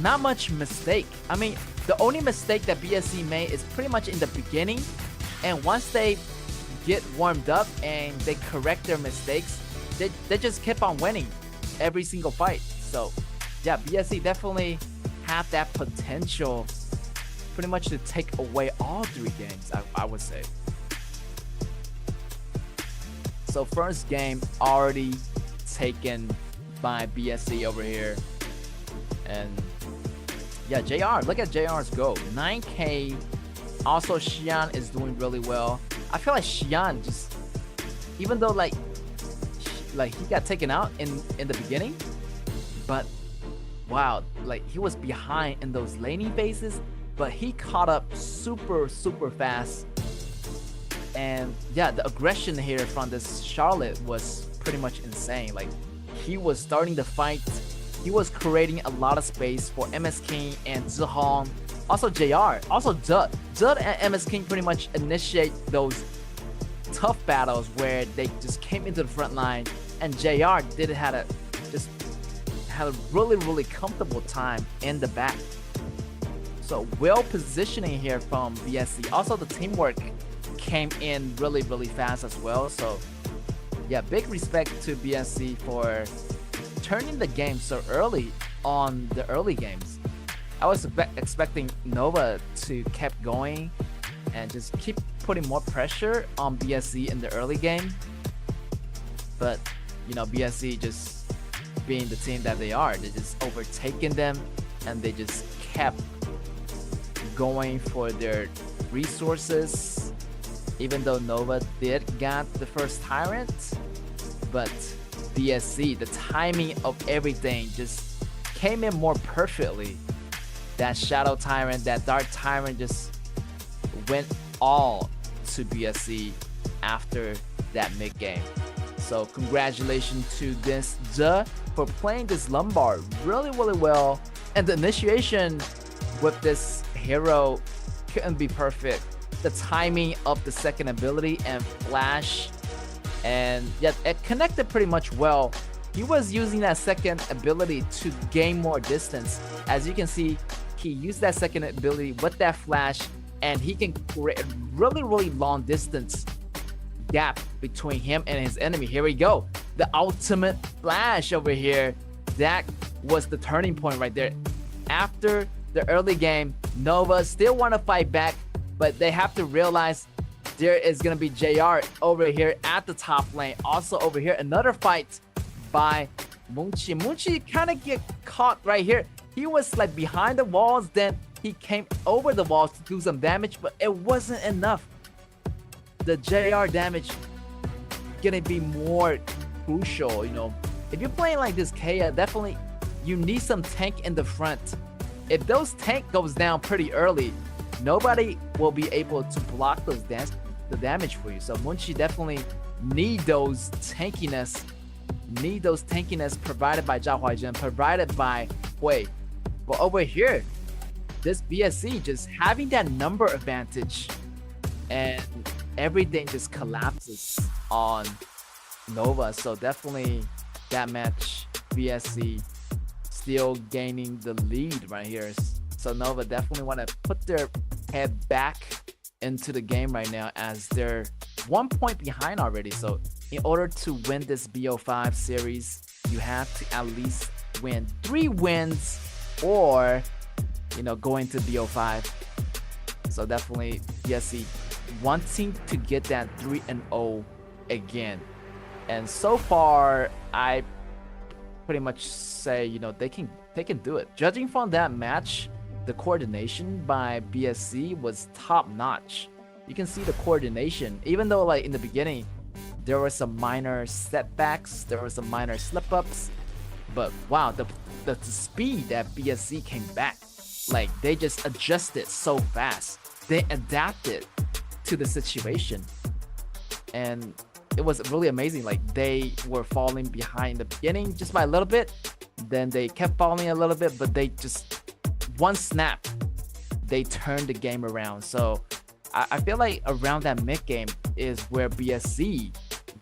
not much mistake. I mean, the only mistake that BSC made is pretty much in the beginning, and once they get warmed up and they correct their mistakes, they just kept on winning every single fight. So yeah, BSC definitely have that potential pretty much to take away all three games, I would say. So first game already taken by BSC over here. And yeah, JR, look at JR's goal. 9k. Also, Xian is doing really well. I feel like Xian just, even though like he got taken out in the beginning, but wow, like he was behind in those laning phases, but he caught up super fast. And yeah, the aggression here from this Charlotte was pretty much insane. Like he was starting the fight, he was creating a lot of space for MS King and Zihong, also JR, also Dud. Dud and MS King pretty much initiate those tough battles where they just came into the front line, and JR had a really comfortable time in the back. So well positioning here from BSC. Also the teamwork came in really fast as well. So yeah, big respect to BSC for turning the game so early on the early games. I was expecting Nova to keep going and just keep putting more pressure on BSC in the early game. But you know, BSC just being the team that they are, they just overtaken them, and they just kept going for their resources. Even though Nova did get the first Tyrant, but BSC, the timing of everything just came in more perfectly. That Shadow Tyrant, that Dark Tyrant just went all to BSC after that mid game. So congratulations to this Zhe for playing this Lombard really well. And the initiation with this hero couldn't be perfect. The timing of the second ability and flash, and yeah, it connected pretty much well. He was using that second ability to gain more distance. As you can see, he used that second ability with that flash, and he can create a really long distance gap between him and his enemy. Here we go, the ultimate flash over here. That was the turning point right there. After the early game, Nova still want to fight back, but they have to realize there is going to be JR over here at the top lane. Also over here, another fight by Munchi. Munchi kind of get caught right here. He was like behind the walls, then he came over the walls to do some damage, but it wasn't enough. The JR damage gonna be more crucial, you know. If you're playing like this, Kea, definitely you need some tank in the front. If those tank goes down pretty early, nobody will be able to block those the damage for you. So Munchi definitely need those tankiness provided by Zhao Huaizhen, provided by Hui. But over here, this BSC just having that number advantage, and everything just collapses on Nova. So definitely that match, BSC still gaining the lead right here. So Nova definitely want to put their head back into the game right now, as they're 1 point behind already. So in order to win this BO5 series, you have to at least win 3 wins, or you know, go into BO5. So definitely BSC wanting to get that 3-0 again. And so far, I pretty much say, you know, they can do it. Judging from that match, the coordination by BSC was top notch. You can see the coordination, even though like in the beginning there were some minor setbacks, there were some minor slip-ups, but wow, the speed that BSC came back, like they just adjusted so fast. They adapted to the situation, and it was really amazing. Like they were falling behind in the beginning just by a little bit, then they kept falling a little bit, but they just one snap, they turned the game around. So I feel like around that mid game is where BSC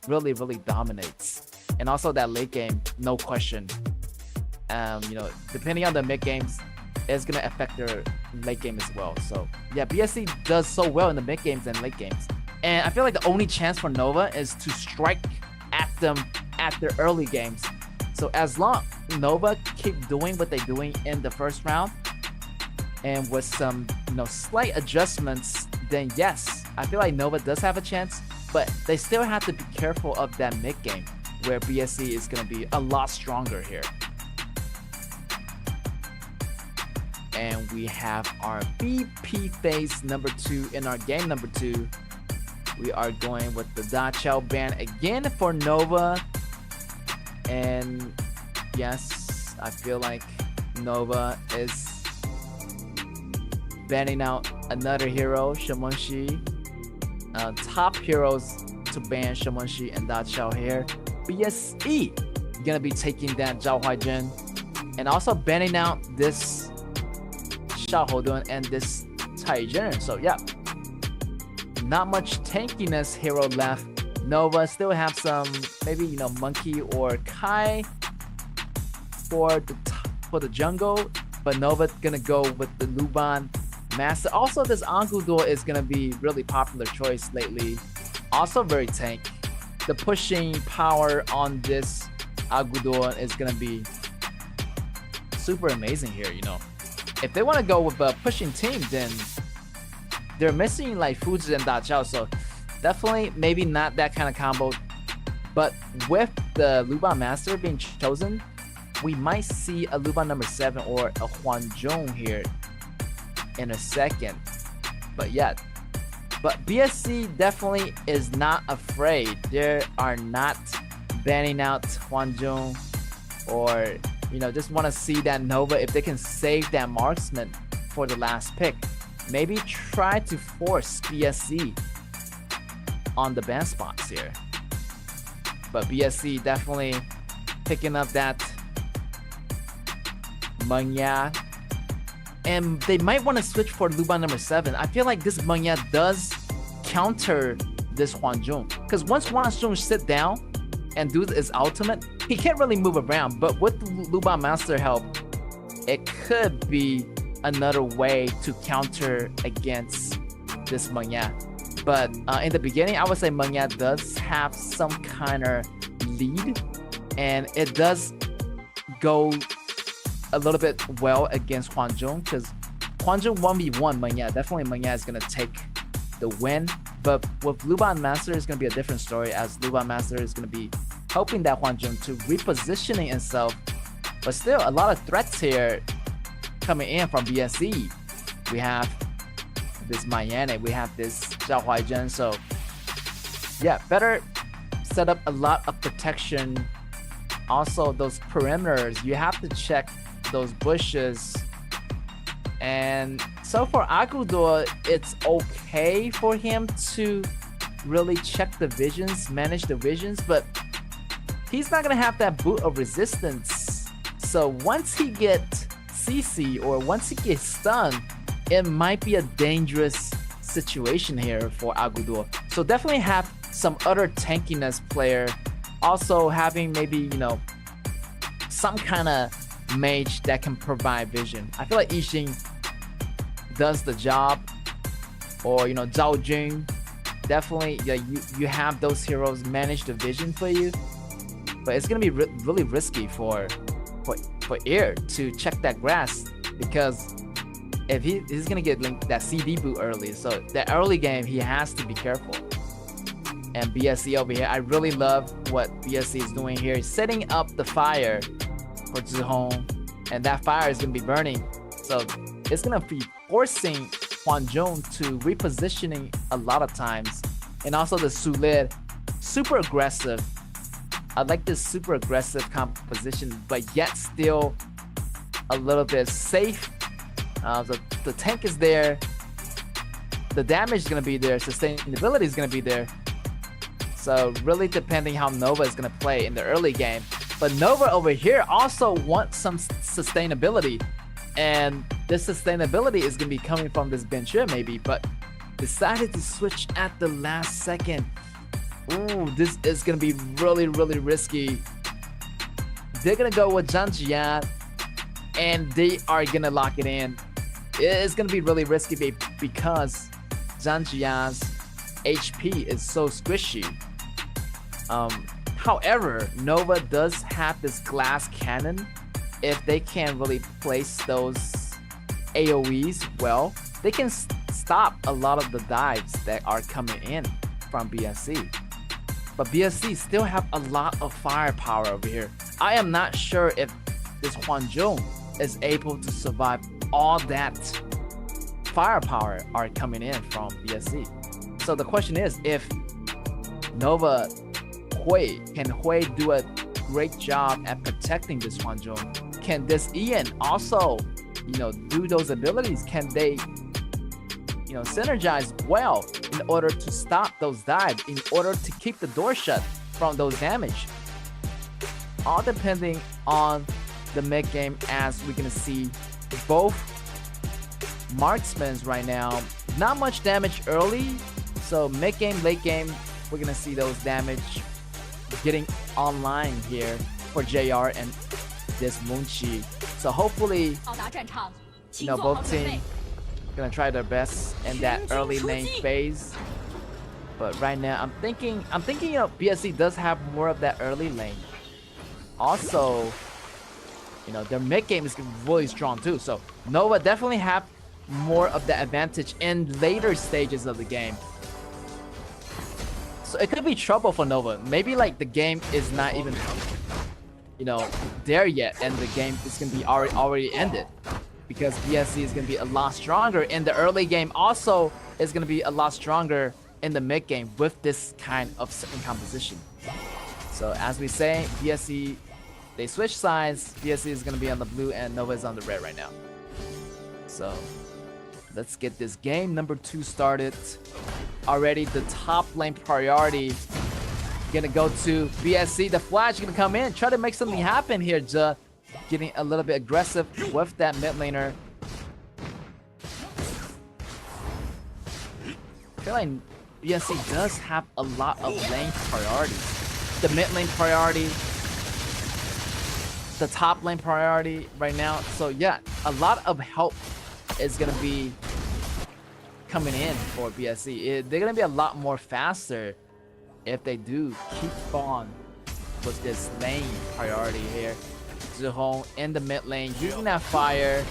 really dominates, and also that late game, no question. You know, depending on the mid games, it's gonna affect their late game as well. So yeah, BSC does so well in the mid games and late games, and I feel like the only chance for Nova is to strike at them at their early games. So as long Nova keep doing what they're doing in the first round, and with some, you know, slight adjustments, then yes, I feel like Nova does have a chance, but they still have to be careful of that mid game where BSC is going to be a lot stronger here. And we have our BP phase number 2 in our game number 2. We are going with the Da Chao ban again for Nova. And yes, I feel like Nova is banning out another hero, Shenmengshi. Top heroes to ban Shenmengshi and Da Xiao here. BSE gonna be taking that Zhao Huaizhen and also banning out this Xiao Houdun and this Tai Zhen. So yeah, not much tankiness hero left. Nova still have some, maybe, you know, Monkey or Kai for the jungle, but Nova gonna go with the Luban Master. Also, this Agudor is gonna be really popular choice lately. Also very tank. The pushing power on this Agudor is gonna be super amazing here, you know. If they want to go with a pushing team, then they're missing like Fuzi and Da Xiao, so definitely maybe not that kind of combo. But with the Luban Master being chosen, we might see a Luban number 7 or a Huanzhong here in a second. But yeah, but BSC definitely is not afraid. They are not banning out Huanzhong, or, you know, just want to see that Nova, if they can save that marksman for the last pick, maybe try to force BSC on the ban spots here. But BSC definitely picking up that Mengya, and they might want to switch for Luban number 7. I feel like this Mengya does counter this Huanzhong, because once Huanzhong sit down and do his ultimate, he can't really move around. But with the Luban Master help, it could be another way to counter against this Mengya. But in the beginning, I would say Mengya does have some kind of lead, and it does go a little bit well against Huanzhong, because Huanzhong 1v1 Mengya, definitely Mengya is going to take the win. But with Luban Master, it's going to be a different story, as Luban Master is going to be helping that Huanzhong to repositioning itself. But still, a lot of threats here coming in from BSC. We have this Mayane, we have this Zhao Huaizhen. So yeah, better set up a lot of protection. Also, those perimeters, you have to check those bushes. And so for Agudor, it's okay for him to really check the visions, manage the visions, but he's not gonna have that boot of resistance. So once he gets CC or once he gets stunned, it might be a dangerous situation here for Agudor. So definitely have some other tankiness player, also having maybe, you know, some kind of mage that can provide vision. I feel like Yixing does the job, or, you know, Zhao Jun. Definitely, yeah, you have those heroes manage the vision for you, but it's gonna be really risky for Air to check that grass, because if he's gonna get that CD boot early, so the early game he has to be careful. And BSC over here, I really love what BSC is doing here. He's setting up the fire for Zhihong, and that fire is gonna be burning, so it's gonna be forcing Huanzhong to repositioning a lot of times. And also the Sulid, super aggressive. I like this super aggressive composition, but yet still a little bit safe. The tank is there, the damage is gonna be there, sustainability is gonna be there. So really depending how Nova is gonna play in the early game. But Nova over here also wants some sustainability, and this sustainability is gonna be coming from this Benchir maybe, but decided to switch at the last second. Ooh, this is gonna be really risky. They're gonna go with Zhang Jian, and they are gonna lock it in. It's gonna be really risky because Zhang Jian's HP is so squishy. However, Nova does have this glass cannon. If they can really place those AoEs well, they can stop a lot of the dives that are coming in from BSC. But BSC still have a lot of firepower over here. I am not sure if this Huanzhong is able to survive all that firepower are coming in from BSC. So the question is, if Hui do a great job at protecting this Huanzhong, can this Ian also, do those abilities? Can they, synergize well in order to stop those dives, in order to keep the door shut from those damage? All depending on the mid game, as we're gonna see both marksmen right now. Not much damage early, so mid game, late game, we're gonna see those damage getting online here for JR and this Moonchi. So hopefully, both teams gonna try their best in that early lane phase. But right now, I'm thinking, BSC does have more of that early lane. Also, their mid game is really strong too. So Nova definitely have more of the advantage in later stages of the game. So it could be trouble for Nova. Maybe like the game is not even, there yet, and the game is gonna be already ended, because BSC is gonna be a lot stronger in the early game. Also, is gonna be a lot stronger in the mid game with this kind of certain composition. So as we say, BSC, they switch sides. BSC is gonna be on the blue and Nova is on the red right now. So let's get this game number 2 started. Already the top lane priority gonna go to BSC. The Flash gonna come in, try to make something happen here. Just getting a little bit aggressive with that mid laner. I feel like BSC does have a lot of lane priorities. The mid lane priority, the top lane priority right now. So yeah, a lot of help is gonna be coming in for BSC. They're gonna be a lot more faster if they do keep on with this lane priority here. Zhihong in the mid lane using that fire,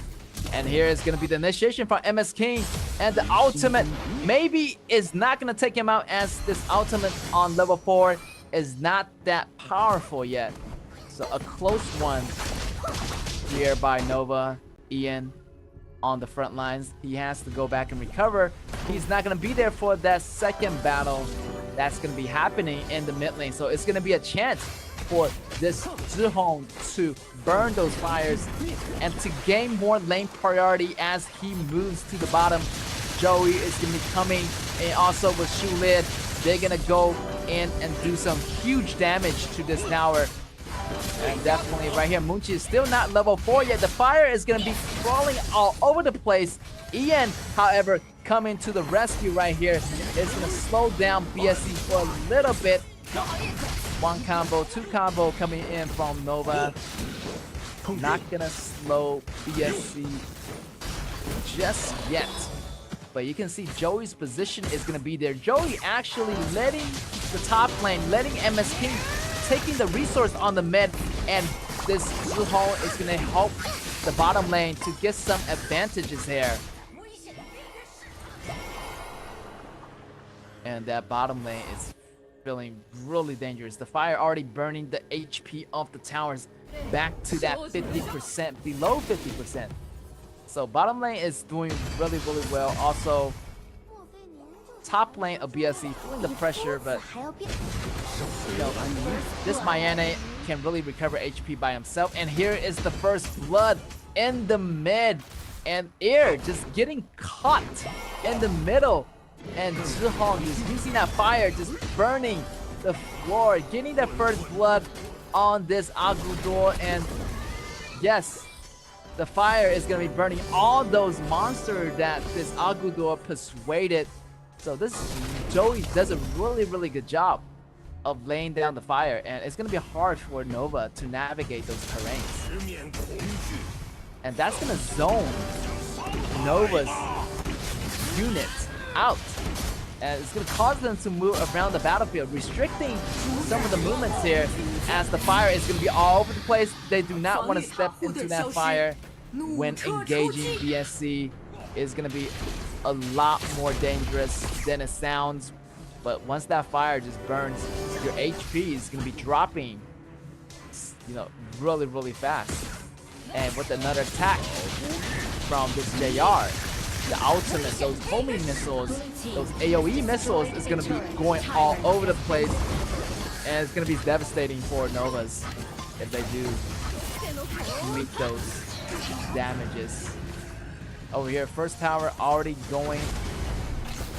and here is gonna be the initiation from MS King, and the ultimate maybe is not gonna take him out, as this ultimate on level 4 is not that powerful yet. So a close one here by Nova. Ian on the front lines, he has to go back and recover. He's not gonna be there for that second battle that's gonna be happening in the mid lane. So it's gonna be a chance for this Zhihong to burn those fires and to gain more lane priority as he moves to the bottom. Joey is gonna be coming, and also with Shu Lid, they're gonna go in and do some huge damage to this tower. And definitely right here, Moonchi is still not level 4 yet. The fire is going to be crawling all over the place. Ian, however, coming to the rescue right here is going to slow down BSC for a little bit. 1 combo, 2 combo coming in from Nova. Not going to slow BSC just yet. But you can see Joey's position is going to be there. Joey actually letting the top lane, letting MS King taking the resource on the mid, and this Zhihong is going to help the bottom lane to get some advantages here. And that bottom lane is feeling really dangerous. The fire already burning the HP of the towers back to that 50%, below 50%. So bottom lane is doing really, really well. Also, top lane of BSC feeling the pressure, but this Mayane can really recover HP by himself. And here is the first blood in the mid, and Air just getting caught in the middle, and Zhihong is using that fire, just burning the floor, getting the first blood on this Agudor. And yes, the fire is going to be burning all those monsters that this Agudor persuaded. So this Joey does a really, really good job of laying down the fire, and it's going to be hard for Nova to navigate those terrains. And that's going to zone Nova's unit out, and it's going to cause them to move around the battlefield, restricting some of the movements here, as the fire is going to be all over the place. They do not want to step into that fire when engaging BSC. Is going to be a lot more dangerous than it sounds. But once that fire just burns, your HP is going to be dropping, really, really fast. And with another attack from this JR, the ultimate, those homing missiles, those AoE missiles is going to be going all over the place. And it's going to be devastating for Novas if they do meet those damages. Over here, first tower already going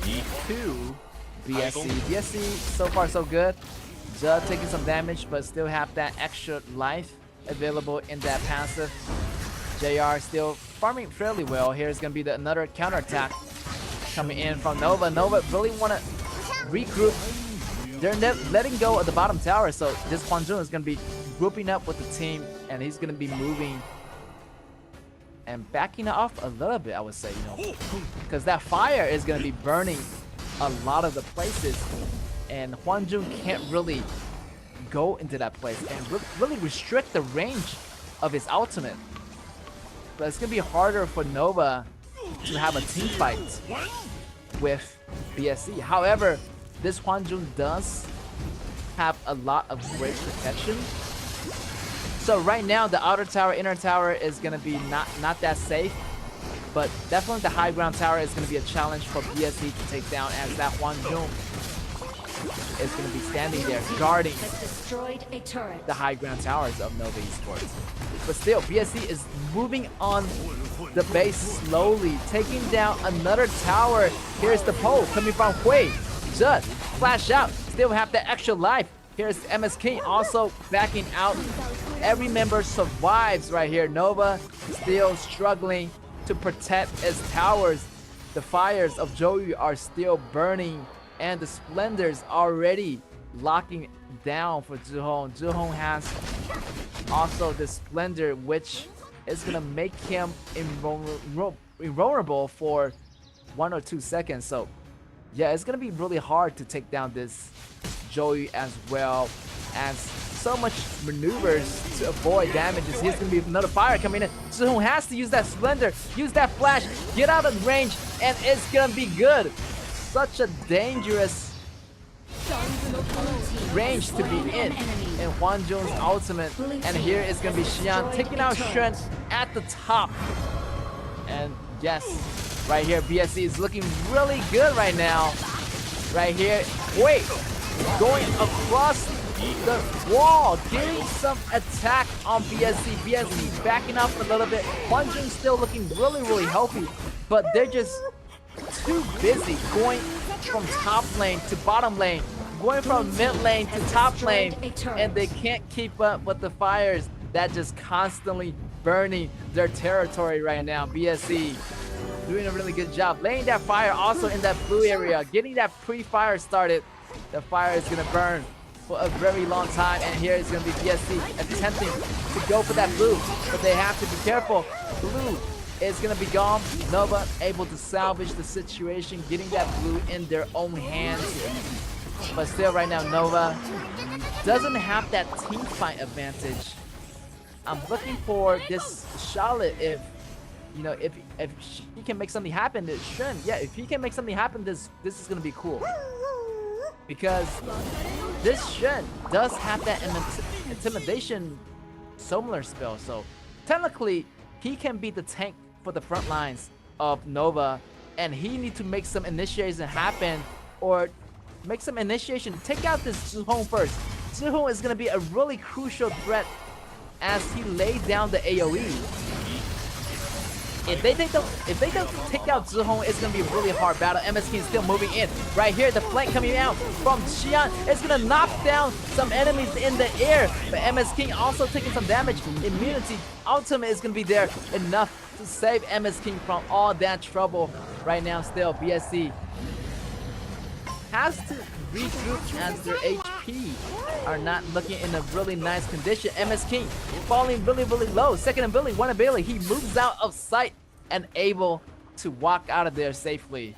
to BSC. BSC, so far so good. Judd taking some damage, but still have that extra life available in that passive. JR still farming fairly well. Here's gonna be another counterattack coming in from Nova. Nova really want to regroup. They're letting go of the bottom tower, so this Hwanjun is gonna be grouping up with the team, and he's gonna be moving and backing off a little bit, I would say, because that fire is gonna be burning a lot of the places, and Hwanjun can't really go into that place and really restrict the range of his ultimate. But it's gonna be harder for Nova to have a team fight with BSC. However, this Hwanjun does have a lot of great protection. So right now, the outer tower, inner tower is gonna be not that safe. But definitely the high ground tower is gonna be a challenge for BSC to take down, as that Hwanjun is gonna be standing there guarding the high ground towers of Nova Esports. But still, BSC is moving on the base slowly, taking down another tower. Here's the pole coming from Hui. Judd, flash out, still have the extra life. Here's MS King also backing out. Every member survives right here. Nova still struggling to protect its towers. The fires of Joey are still burning, and the Splendors already locking down for Zhihong. Zhihong has also the Splendor, which is gonna make him invulnerable for 1 or 2 seconds. So yeah, it's gonna be really hard to take down this Joey, as well as so much maneuvers to avoid damages. Here's gonna be another fire coming in. Zhihong has to use that Splendor, use that flash, get out of range, and it's gonna be good. Such a dangerous range to be in Hwanjun's ultimate. And here is gonna be Xian taking out Shen at the top. And yes, right here, BSC is looking really good right now. Right here, wait, going across the wall, getting some attack on BSC. BSC backing up a little bit. Hwanjun still looking really healthy, but they're just too busy going from top lane to bottom lane, going from mid lane to top lane, and they can't keep up with the fires that just constantly burning their territory right now. BSC doing a really good job laying that fire also in that blue area, getting that pre-fire started. The fire is gonna burn for a very long time, and here is gonna be BSC attempting to go for that blue, but they have to be careful. Blue is gonna be gone. Nova able to salvage the situation, getting that blue in their own hands. But still, right now, Nova doesn't have that team fight advantage. I'm looking for this Charlotte. If he can make something happen, this Shen, yeah, if he can make something happen, this is gonna be cool. Because this Shen does have that intimidation summoner spell, so technically he can be the tank for the front lines of Nova, and he need to make some initiation happen, or make some initiation. Take out this Zhihong first. Zhihong is gonna be a really crucial threat as he laid down the AoE. If they don't take out Zhihong, it's gonna be a really hard battle. MS King is still moving in. Right here, the flank coming out from Xian. It's gonna knock down some enemies in the air. But MS King also taking some damage. Immunity ultimate is gonna be there enough to save MS King from all that trouble. Right now, still BSC has to regroup as their HP are not looking in a really nice condition. MS King falling really low. Second ability, one ability, he moves out of sight and able to walk out of there safely.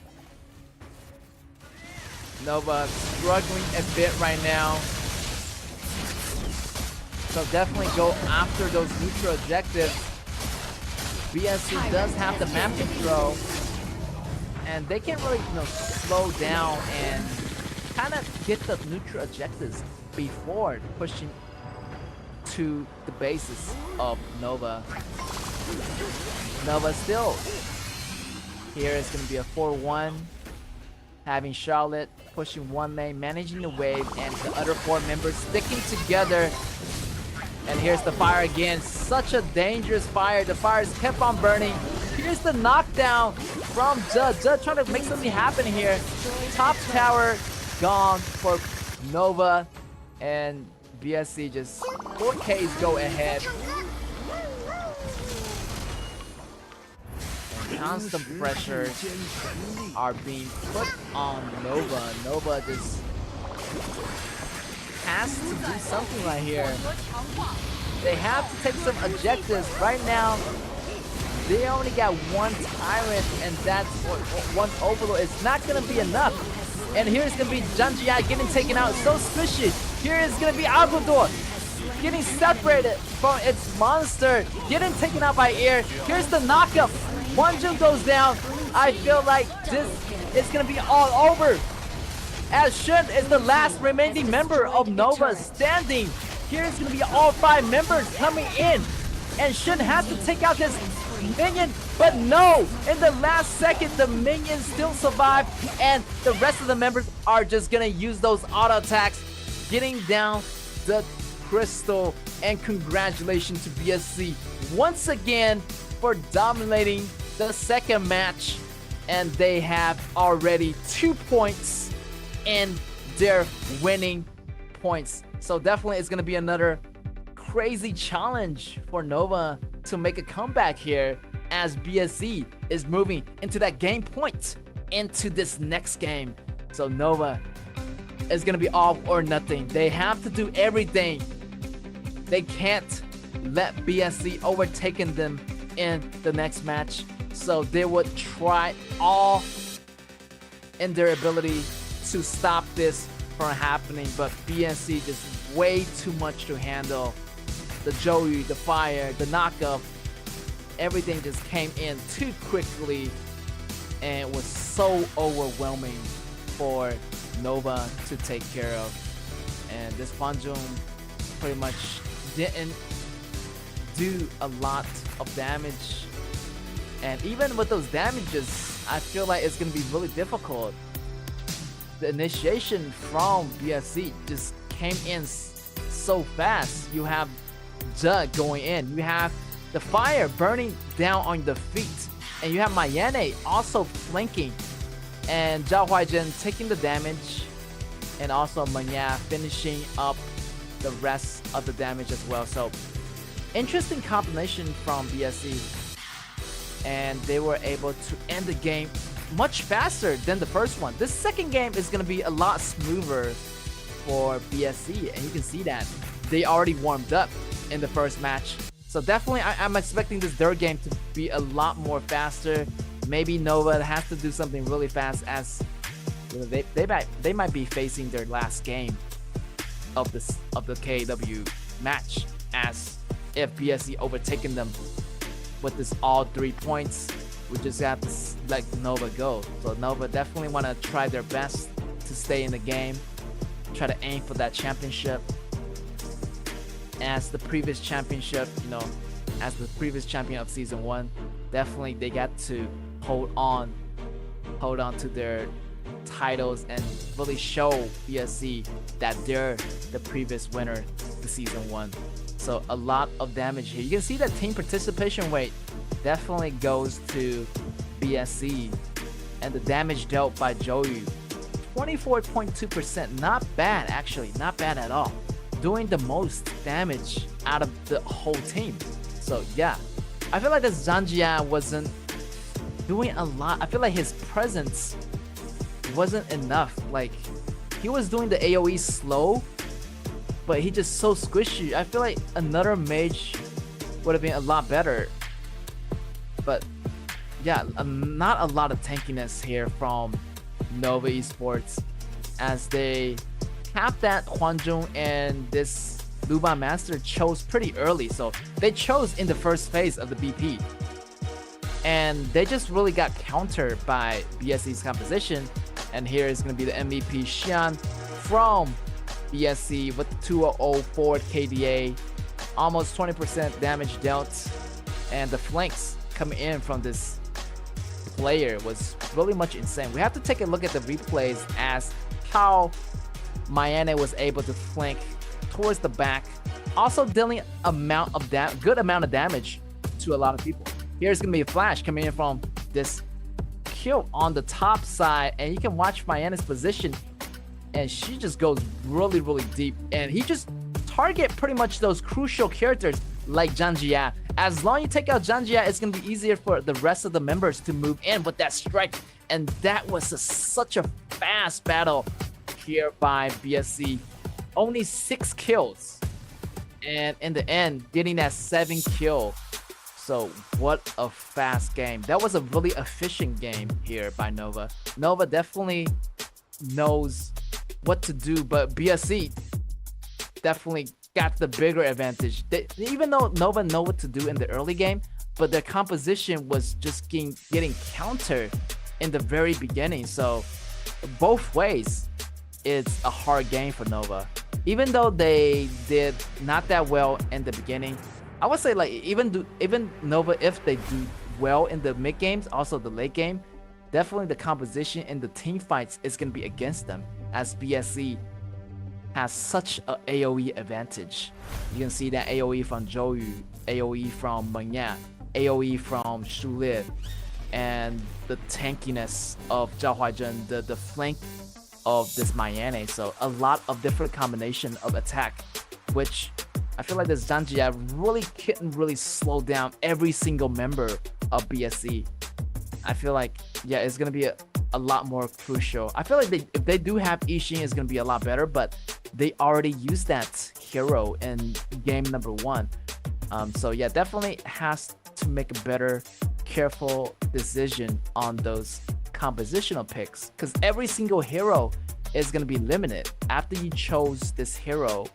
Nova struggling a bit right now, so definitely go after those neutral objectives. BSC does have the map control, and they can really slow down and kind of get the neutral objectives before pushing to the bases of Nova. Nova still here is going to be a 4-1, having Charlotte pushing one lane, managing the wave, and the other 4 members sticking together. And here's the fire again. Such a dangerous fire. The fires kept on burning. Here's the knockdown from Judd. Judd trying to make something happen here. Top tower gone for Nova. And BSC just 4Ks go ahead. And constant pressure are being put on Nova. Nova just has to do something right here. They have to take some objectives right now. They only got one Tyrant, and that's one Overlord. It's not gonna be enough. And here's gonna be Janjia getting taken out. So squishy. Here is gonna be Aguador getting separated from its monster, getting taken out by air. Here's the knockup. Hwanjung goes down. I feel like this is gonna be all over, as Shun is the last remaining member of Nova standing. Here's gonna be all 5 members coming in, and Shun has to take out this minion, but no, in the last second the minions still survive, and the rest of the members are just gonna use those auto attacks, getting down the crystal. And congratulations to BSC once again for dominating the second match, and they have already 2 points in their winning points. So definitely it's gonna be another crazy challenge for Nova to make a comeback here, as BSC is moving into that game point into this next game. So Nova is gonna be all or nothing. They have to do everything. They can't let BSC overtaken them in the next match. So they would try all in their ability to stop this from happening, but BSC just way too much to handle. The Joey, the fire, the knockup, everything just came in too quickly, and it was so overwhelming for Nova to take care of. And this Hwanjung pretty much didn't do a lot of damage, and even with those damages, I feel like it's gonna be really difficult. The initiation from BSC just came in so fast. You have Judd going in, you have the fire burning down on the feet, and you have Mayene also flanking, and Zhao Huaizhen taking the damage, and also Manya finishing up the rest of the damage as well. So interesting combination from BSC, and they were able to end the game much faster than the first one. This second game is going to be a lot smoother for BSC, and you can see that they already warmed up in the first match. So definitely I'm expecting this third game to be a lot more faster. Maybe Nova has to do something really fast, as you know, they might be facing their last game of the KW match, as if BSC overtaken them with this all 3 points, we just have to let Nova go. So Nova definitely want to try their best to stay in the game, try to aim for that championship. As the previous championship, you know, as the previous champion of season 1, definitely they got to hold on to their titles and really show BSC that they're the previous winner to season 1. So a lot of damage here. You can see that team participation rate definitely goes to BSC, and the damage dealt by Joey, 24.2%. Not bad, actually, not bad at all. Doing the most damage out of the whole team. So yeah, I feel like this Janjia wasn't doing a lot. I feel like his presence wasn't enough. Like, he was doing the AoE slow, but he just so squishy. I feel like another mage would have been a lot better. But yeah, not a lot of tankiness here from Nova Esports, as they have that Hwanjung and this Luban Master chose pretty early. So they chose in the first phase of the BP, and they just really got countered by BSC's composition. And here is going to be the MVP Xian from BSC with 204 KDA, almost 20% damage dealt, and the flanks coming in from this player was really much insane. We have to take a look at the replays as how Mayene was able to flank towards the back also dealing good amount of damage to a lot of people. Here's gonna be a flash coming in from this kill on the top side, and you can watch Mayane's position, and she just goes really, really deep, and he just target pretty much those crucial characters like Zhang Jia. As long as you take out Zhang Jia, it's gonna be easier for the rest of the members to move in with that strike, and that was such a fast battle here by BSC. Only 6 kills, and in the end, getting that 7 kill. So what a fast game. That was a really efficient game here by Nova. Nova definitely knows what to do, but BSC definitely got the bigger advantage. Even though Nova know what to do in the early game, but their composition was just getting countered in the very beginning. So both ways, it's a hard game for Nova. Even though they did not that well in the beginning, I would say like even Nova, if they do well in the mid games, also the late game, definitely the composition in the team fights is going to be against them, as BSC has such a AoE advantage. You can see that AoE from Zhou, AoE from Meng Ya, AoE from Shu Li, and the tankiness of Zhao Huaizhen, the flank of this Mayane. So a lot of different combination of attack, which I feel like this Zhang Jia really couldn't really slow down every single member of BSC. I feel like, yeah, it's going to be a lot more crucial. I feel like if they do have Yixing, it's going to be a lot better, but they already used that hero in game number 1. So yeah, definitely has to make a better, careful decision on those compositional picks, because every single hero is going to be limited. After you chose this hero,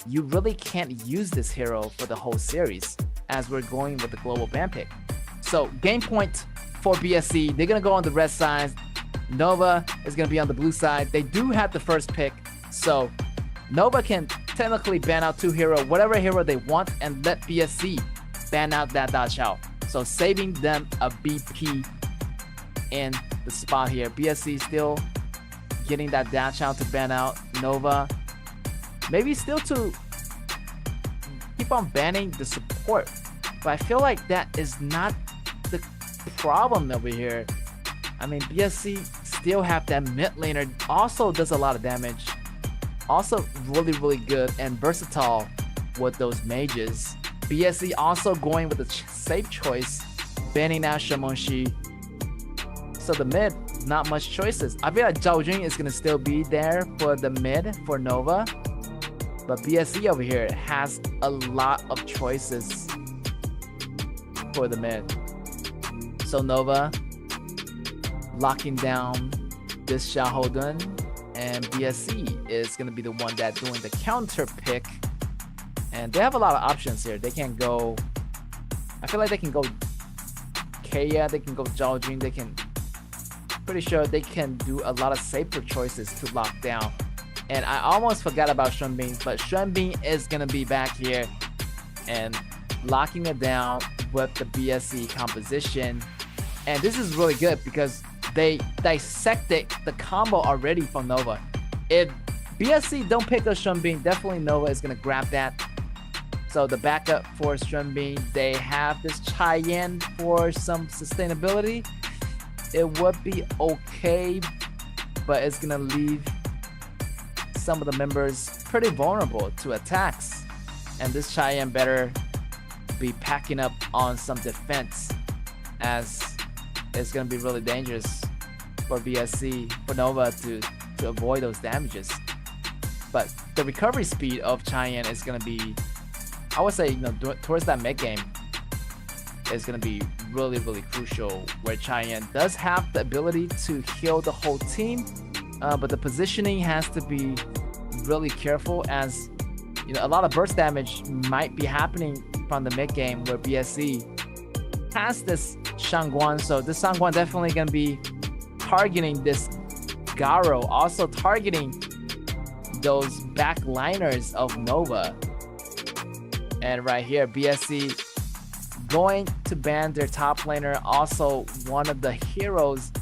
you really can't use this hero for the whole series, as we're going with the global ban pick. So game point for BSC, they're going to go on the red side. Nova is going to be on the blue side. They do have the first pick, so Nova can technically ban out 2 heroes, whatever hero they want, and let BSC ban out that Da Chao. So saving them a BP in the spot here. BSC still getting that Da Chao to ban out Nova. Maybe still to keep on banning the support, but I feel like that is not the problem over here. I mean, BSC still have that mid laner, also does a lot of damage, also really, really good and versatile with those mages. BSC also going with the safe choice, banning out Shamonshi. So the mid, not much choices. I feel like Zhao Jun is going to still be there for the mid for Nova, but BSC over here has a lot of choices for the mid. So Nova locking down this Xiahou Dun, and BSC is going to be the one that doing the counter pick. And they have a lot of options here. They can go, I feel like they can go Kaya, they can go Zhao Jun, they can, pretty sure they can do a lot of safer choices to lock down. And I almost forgot about Xuanbing, but Xuanbing is going to be back here and locking it down with the BSC composition. And this is really good because they dissected the combo already from Nova. If BSC don't pick up Xuanbing, definitely Nova is going to grab that. So the backup for Xuanbing, they have this Cheyenne for some sustainability. It would be okay, but it's going to leave some of the members pretty vulnerable to attacks. And this Cheyenne better be packing up on some defense, as it's going to be really dangerous for BSC, for Nova to avoid those damages. But the recovery speed of Cheyenne is going to be, I would say, you know, towards that mid game, is going to be really, really crucial, where Cheyenne does have the ability to heal the whole team, but the positioning has to be really careful, as you know, a lot of burst damage might be happening from the mid game, where BSC has this Shangguan. So this Shangguan definitely going to be targeting this Garo, also targeting those backliners of Nova. And right here, BSC going to ban their top laner, also one of the heroes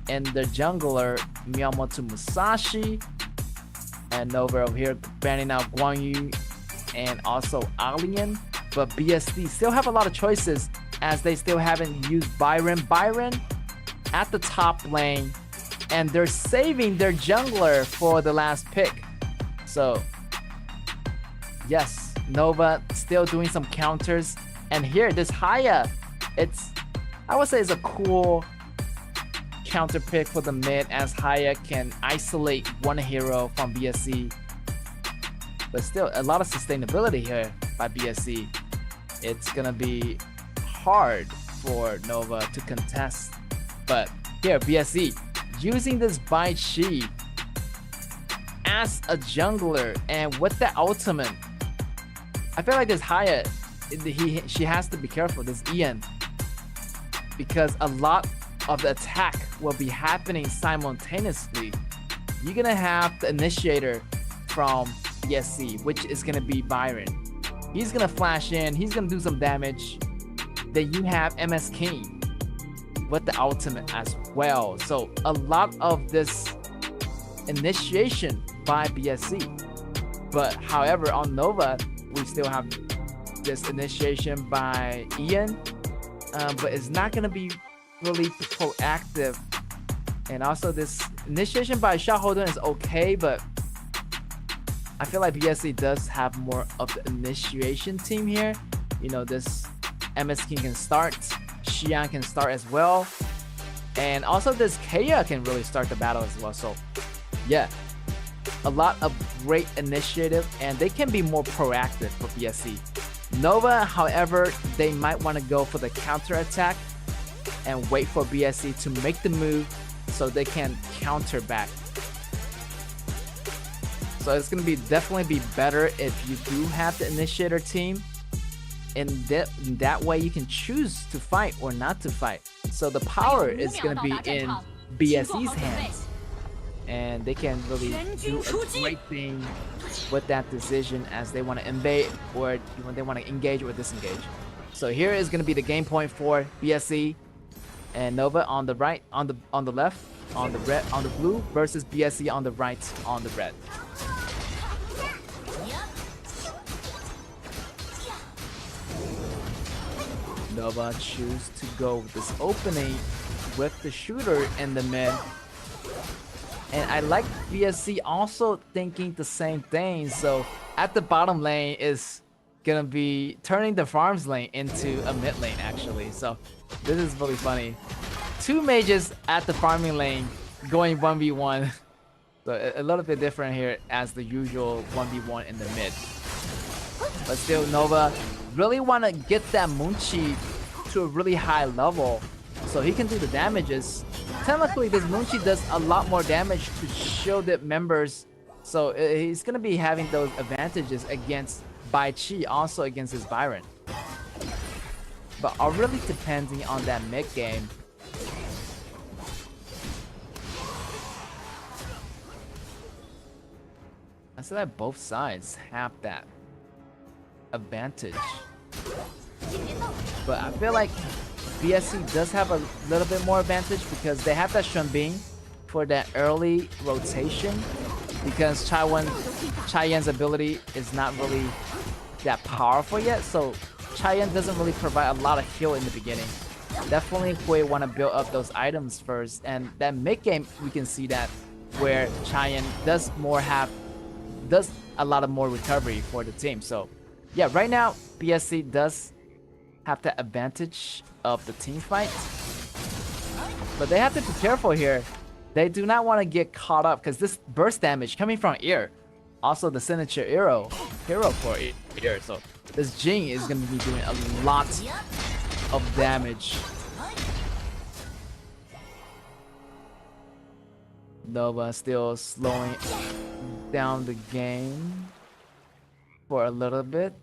in the jungler, Miyamoto Musashi. And Nova over here banning out Guan Yu and also Alien, but BSC still have a lot of choices as they still haven't used Byron. Byron at the top lane, and they're saving their jungler for the last pick. So yes, Nova still doing some counters, and here this Haya, I would say it's a cool counter pick for the mid, as Haya can isolate one hero from BSC. But still, a lot of sustainability here by BSC. It's gonna be hard for Nova to contest. But here, BSC using this Bai Chi as a jungler, and with the ultimate, I feel like this Haya, she has to be careful, this Ian, because a lot of the attack will be happening simultaneously. You're gonna have the initiator from BSC, which is gonna be Byron. He's gonna flash in, he's gonna do some damage. Then you have MS King with the ultimate as well. So a lot of this initiation by BSC. But however, on Nova, we still have this initiation by Ian, but it's not gonna be really proactive. And also this initiation by Shaohodun is okay, but I feel like BSC does have more of the initiation team here. You know, this MS King can start, Xian can start as well, and also this Kaya can really start the battle as well. So yeah, a lot of great initiative, and they can be more proactive for BSC. Nova, however, they might want to go for the counter attack and wait for BSC to make the move so they can counter back. So it's gonna be definitely be better if you do have the initiator team, and that way you can choose to fight or not to fight. So the power is gonna be in BSC's hands, and they can really do a great thing with that decision as they want to invade or when they want to engage or disengage. So here is gonna be the game point for BSC and Nova on the right, on the left, on the red, on the blue, versus BSC on the right, on the red. Nova choose to go with this opening with the shooter in the mid. And I like BSC also thinking the same thing. So at the bottom lane is gonna be turning the farms lane into a mid lane actually. So this is really funny. Two mages at the farming lane going 1v1. So a little bit different here as the usual 1v1 in the mid. But still, Nova really want to get that Moonchi to a really high level so he can do the damages. Technically, this Moonchi does a lot more damage to shielded members, so he's going to be having those advantages against Bai Chi, also against his Byron. But are really depending on that mid game. I feel like both sides have that advantage, but I feel like BSC does have a little bit more advantage because they have that Shunbing for that early rotation, because Chaiyan's ability is not really that powerful yet, so Chaiyan doesn't really provide a lot of heal in the beginning. Definitely Hui want to build up those items first, and that mid game we can see that where Chaiyan does a lot of more recovery for the team. So yeah, right now BSC does have the advantage of the team fight, but they have to be careful here. They do not want to get caught up because this burst damage coming from Ear, also the signature hero for Ear. So this Jing is going to be doing a lot of damage. Nova still slowing down the game for a little bit.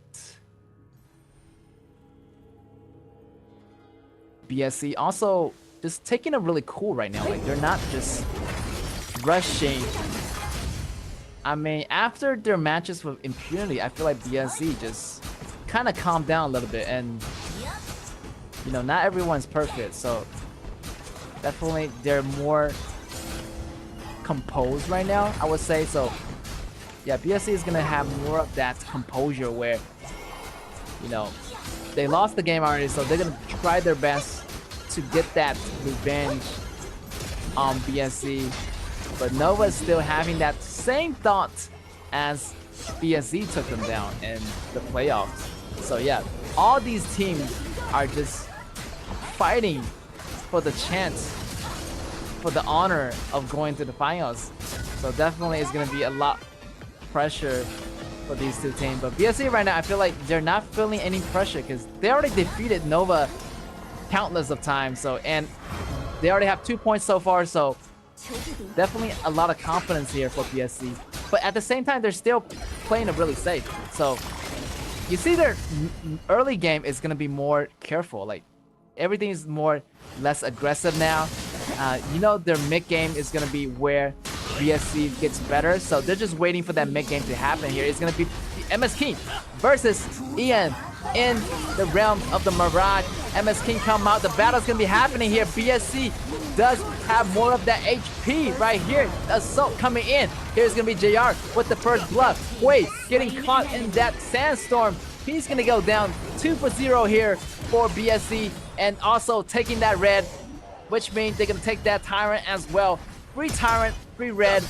BSC also just taking it really cool right now. Like, they're not just rushing. I mean, after their matches with Impunity, I feel like BSC just kind of calmed down a little bit, and you know, not everyone's perfect, so definitely they're more composed right now, I would say. So yeah, BSC is gonna have more of that composure where, you know, they lost the game already, so they're gonna try their best to get that revenge on BSC. But Nova is still having that same thought as BSC took them down in the playoffs. So yeah, all these teams are just fighting for the chance, for the honor of going to the finals. So definitely it's gonna be a lot pressure for these two teams. But BSC right now, I feel like they're not feeling any pressure because they already defeated Nova countless of times. So, and they already have 2 points so far. So definitely a lot of confidence here for BSC. But at the same time, they're still playing it really safe. So you see their early game is going to be more careful. Like everything is less aggressive now. You know, their mid game is going to be where BSC gets better. So they're just waiting for that mid game to happen here. It's going to be MS King versus Ian in the realm of the Mirage. MS King come out. The battle's going to be happening here. BSC does have more of that HP right here. Assault coming in. Here's going to be JR with the first blood. Wait, getting caught in that sandstorm. He's going to go down 2-0 here for BSC. And also taking that red, which means they're going to take that Tyrant as well. 3 Tyrant, 3 red.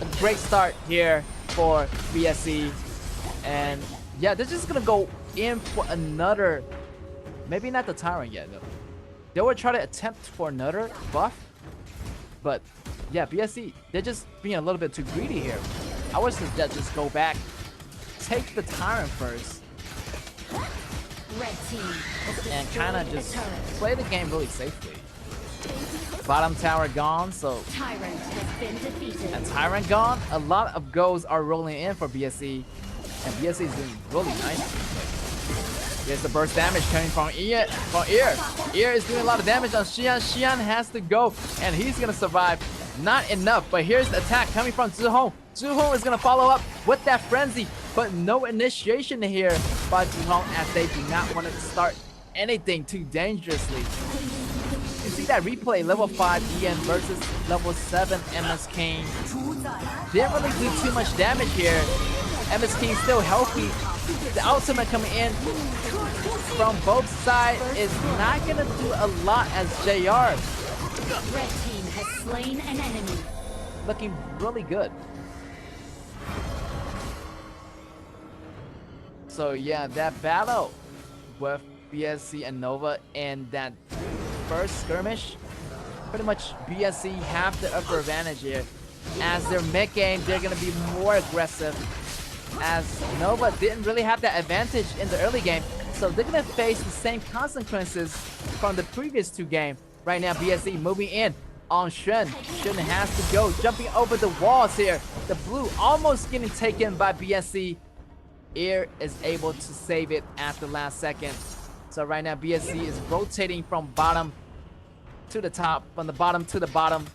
A great start here for BSC. And yeah, they're just going to go in for another, maybe not the Tyrant yet though. They will try to attempt for another buff. But yeah, BSC, they're just being a little bit too greedy here. I would suggest just go back, take the Tyrant first, and kind of just play the game really safely. Bottom tower gone, so and Tyrant gone. A lot of goals are rolling in for BSC, and BSC is doing really nice. Here's the burst damage coming from Ear. Ear is doing a lot of damage on Xian. Xian has to go, and he's gonna survive. Not enough, but here's the attack coming from Zhuhong. Zhuhong is gonna follow up with that frenzy, but no initiation here by Zhuhong as they do not want to start anything too dangerously. You see that replay, level 5 Ian versus level 7 MS King. Didn't really do too much damage here. MS King still healthy. The ultimate coming in from both sides is not gonna do a lot as JR. Red team has slain an enemy. Looking really good. So yeah, that battle with BSC and Nova in that first skirmish, pretty much BSC have the upper advantage here. As their mid game, they're gonna be more aggressive, as Nova didn't really have that advantage in the early game, so they're gonna face the same consequences from the previous 2 games. Right now, BSC moving in on Shen. Shen has to go, jumping over the walls here. The blue almost getting taken by BSC. Ear is able to save it at the last second. So right now, BSC is rotating from bottom to the top, from the bottom to the bottom.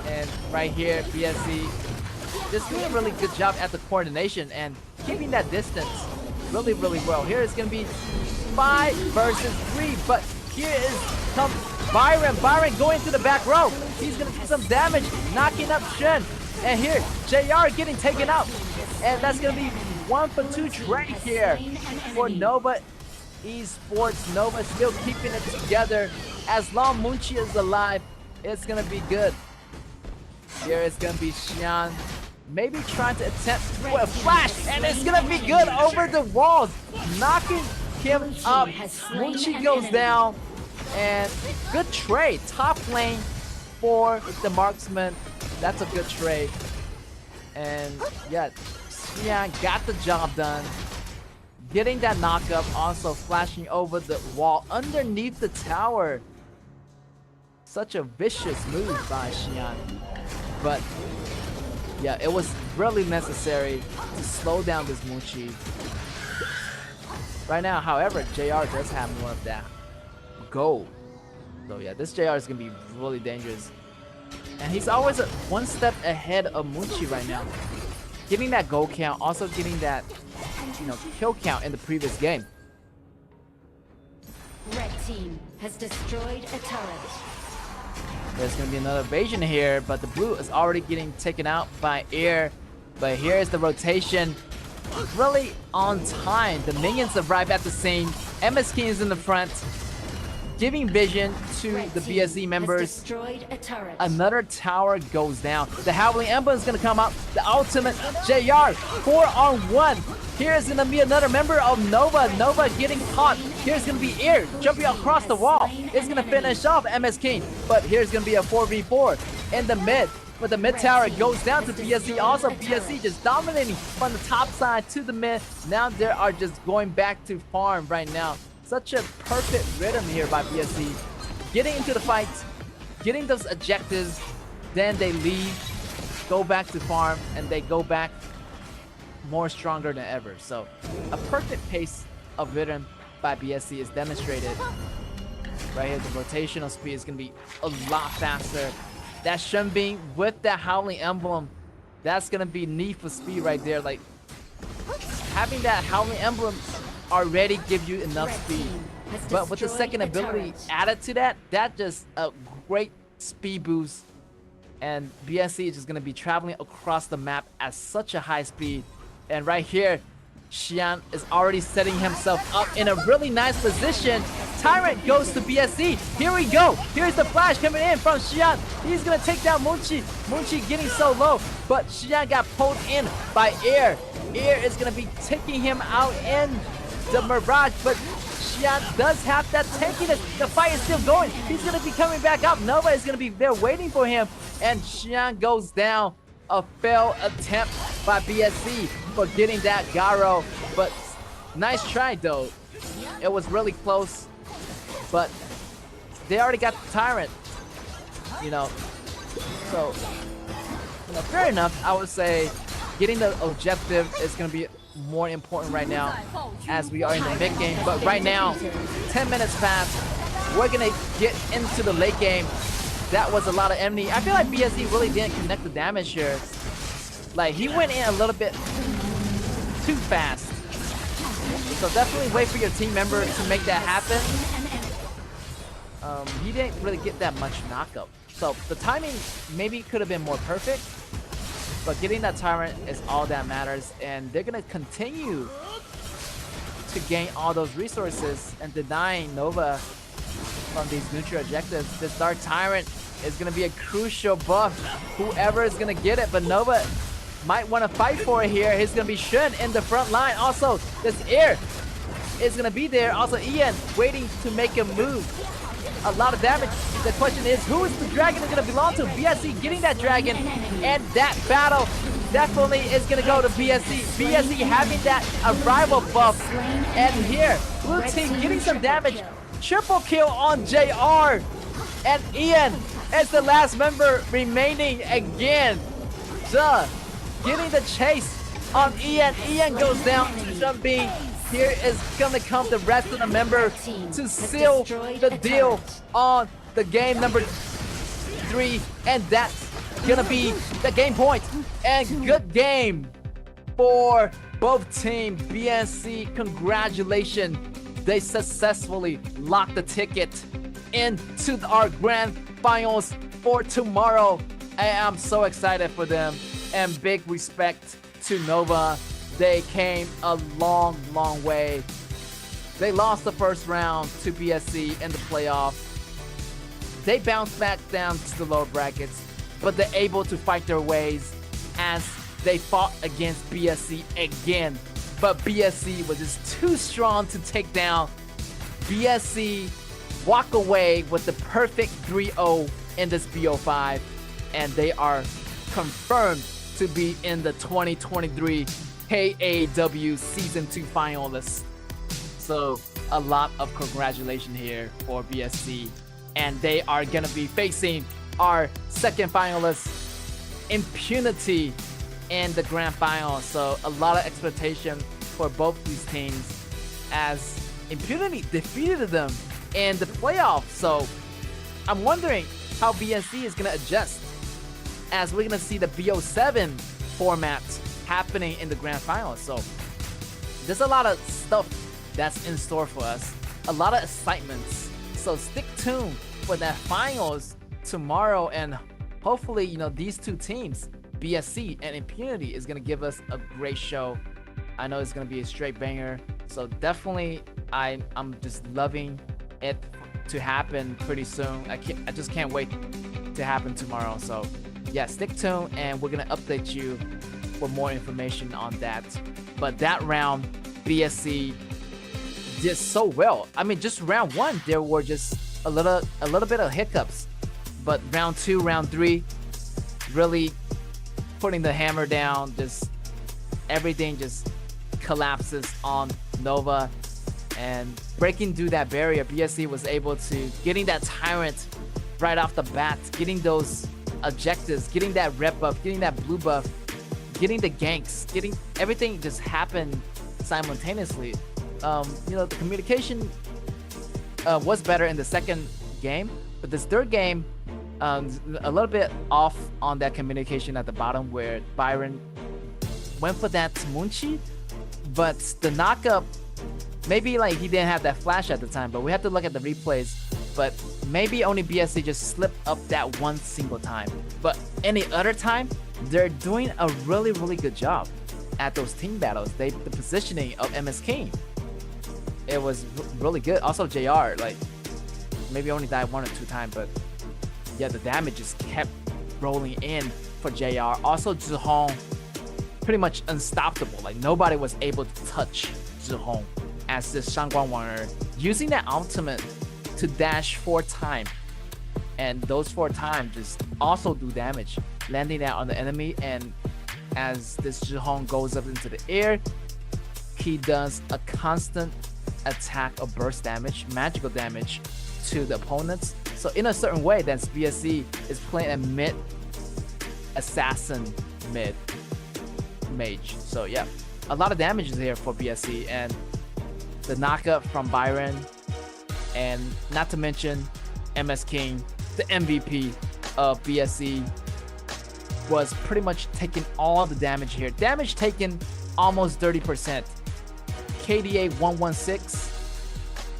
And right here, BSC just doing a really good job at the coordination and keeping that distance really, really well. Here it's going to be 5 versus 3, but here comes Byron. Byron going to the back row. He's going to do some damage, knocking up Shen. And here, JR getting taken out. And that's going to be 1 for 2 trade here for Nova Esports. Nova still keeping it together. As long Munchi is alive, it's going to be good. Here it's going to be Xian. Maybe trying to attempt for a flash, and it's gonna be good over the walls, knocking him up. Munchi goes down, and good trade. Top lane for the marksman. That's a good trade. And yeah, Xian got the job done. Getting that knockup, also flashing over the wall underneath the tower. Such a vicious move by Xian. But yeah, it was really necessary to slow down this Munchi. Right now, however, JR does have more of that gold. So yeah, this JR is going to be really dangerous. And he's always 1 step ahead of Munchi right now. Getting that gold count, also getting that, you know, kill count in the previous game. Red team has destroyed a turret. There's going to be another evasion here, but the blue is already getting taken out by air. But here's the rotation. Really on time. The minions arrive at the scene. MS King is in the front, giving vision to the BSE members. Another tower goes down. The Howling Emblem is going to come out. The ultimate JR 4-on-1. Here's going to be another member of Nova. Nova getting caught. Here's going to be Air jumping across the wall. It's going to finish off MS King. But here's going to be a 4v4 in the mid. But the mid tower goes down to BSE. Also, BSE just dominating from the top side to the mid. Now they are just going back to farm right now. Such a perfect rhythm here by BSE. Getting into the fight, getting those objectives, then they leave, go back to farm, and they go back more stronger than ever. So a perfect pace of rhythm by BSE is demonstrated. Right here, the rotational speed is going to be a lot faster. That Shenbing with that Howling Emblem, that's going to be need for speed right there. Like, having that Howling Emblem already give you enough speed. But with the second ability added to that, that's just a great speed boost. And BSE is just going to be traveling across the map at such a high speed. And right here, Xian is already setting himself up in a really nice position. Tyrant goes to BSE. Here we go. Here's the flash coming in from Xian. He's going to take down Munchi. Munchi getting so low, but Xian got pulled in by Air. Air is going to be taking him out in the Mirage, but Xian does have that tankiness. The fight is still going. He's going to be coming back up. Nova is going to be there waiting for him, and Xian goes down. A failed attempt by BSE for getting that Garo, but nice try though. It was really close, but they already got the Tyrant, you know. So, you know, fair enough. I would say getting the objective is going to be more important right now as we are in the mid game. But right now, 10 minutes passed. We're going to get into the late game. That was a lot of enemy. I feel like BSE really didn't connect the damage here. Like, he went in a little bit too fast. So definitely wait for your team member to make that happen. He didn't really get that much knockup. So the timing maybe could have been more perfect. But getting that Tyrant is all that matters. And they're going to continue to gain all those resources and denying Nova from these neutral objectives. This Dark Tyrant is going to be a crucial buff. Whoever is going to get it, but Nova might want to fight for it here. He's going to be Shen in the front line. Also, this Air is going to be there. Also, Ian waiting to make a move. A lot of damage. The question is, who is the dragon going to belong to? BSE getting that dragon, and that battle definitely is going to go to BSE. BSE having that arrival buff. And here, blue team getting some damage. Triple kill on JR, and Ian is the last member remaining again. Getting the chase on Ian. Ian goes down to Shenbing. Here is gonna come the rest of the member to seal the deal on the game number 3, and that's gonna be the game point. And good game for both teams. BSE, congratulations. They successfully locked the ticket into our grand finals for tomorrow. I am so excited for them, and big respect to Nova. They came a long, long way. They lost the first round to BSE in the playoff. They bounced back down to the lower brackets, but they're able to fight their ways as they fought against BSE again. But BSE was just too strong to take down. BSE walk away with the perfect 3-0 in this BO5, and they are confirmed to be in the 2023 KAW Season 2 finalists. So a lot of congratulations here for BSE, and they are gonna be facing our second finalist, Impunity, in the grand final. So a lot of expectation for both these teams, as Impunity defeated them in the playoffs. So I'm wondering how BSE is gonna adjust, as we're gonna see the BO7 format happening in the grand final. So there's a lot of stuff that's in store for us, a lot of excitements. So stick tuned for that finals tomorrow, and hopefully, these two teams, BSC and Impunity, is gonna give us a great show. I know it's gonna be a straight banger. So definitely, I'm just loving it to happen pretty soon. I just can't wait to happen tomorrow. So yeah, stick tuned, and we're gonna update you for more information on that. But that round, BSC did so well. I mean, just round 1, there were just a little bit of hiccups, but round 2, round 3, really putting the hammer down. Just everything just collapses on Nova, and breaking through that barrier, BSC was able to getting that Tyrant right off the bat, getting those objectives, getting that red buff, getting that blue buff, getting the ganks, getting everything just happened simultaneously. The communication was better in the second game, but this third game, a little bit off on that communication at the bottom, where Byron went for that Munchi, but the knockup, maybe like he didn't have that flash at the time, but we have to look at the replays. But maybe only BSC just slipped up that one single time. But any other time, they're doing a really, really good job at those team battles. The positioning of MS King, it was really good. Also JR, like maybe only died 1 or 2 times, but yeah, the damage just kept rolling in for JR. Also Zhihong, pretty much unstoppable. Like nobody was able to touch Zhihong as this Shangguan Warrior, using that ultimate to dash 4 times, and those 4 times just also do damage, landing that on the enemy. And as this Zhihong goes up into the air, he does a constant attack of burst damage, magical damage to the opponents. So in a certain way, that BSC is playing a mid assassin mid mage. So yeah, a lot of damage is here for BSC, and the knockup from Byron, and not to mention MS King, the MVP of BSC, was pretty much taking all the damage here. Damage taken almost 30%. KDA 116.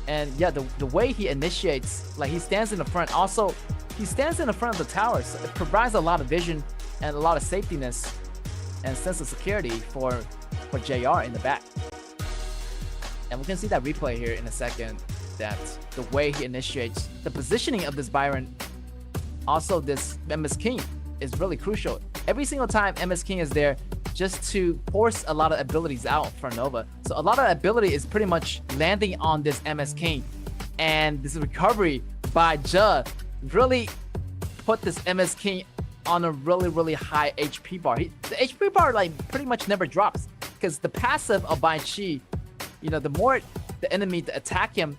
And yeah, the way he initiates, like he stands in the front. Also, he stands in the front of the tower, so it provides a lot of vision and a lot of safetyness and sense of security for JR in the back. And we can see that replay here in a second, that the way he initiates, the positioning of this Byron, also this MS King, is really crucial. Every single time MS King is there, just to force a lot of abilities out for Nova. So a lot of ability is pretty much landing on this MS King, and this recovery by Juh really put this MS King on a really, really high HP bar. The HP bar like pretty much never drops, because the passive of Bai Chi, the more the enemy to attack him,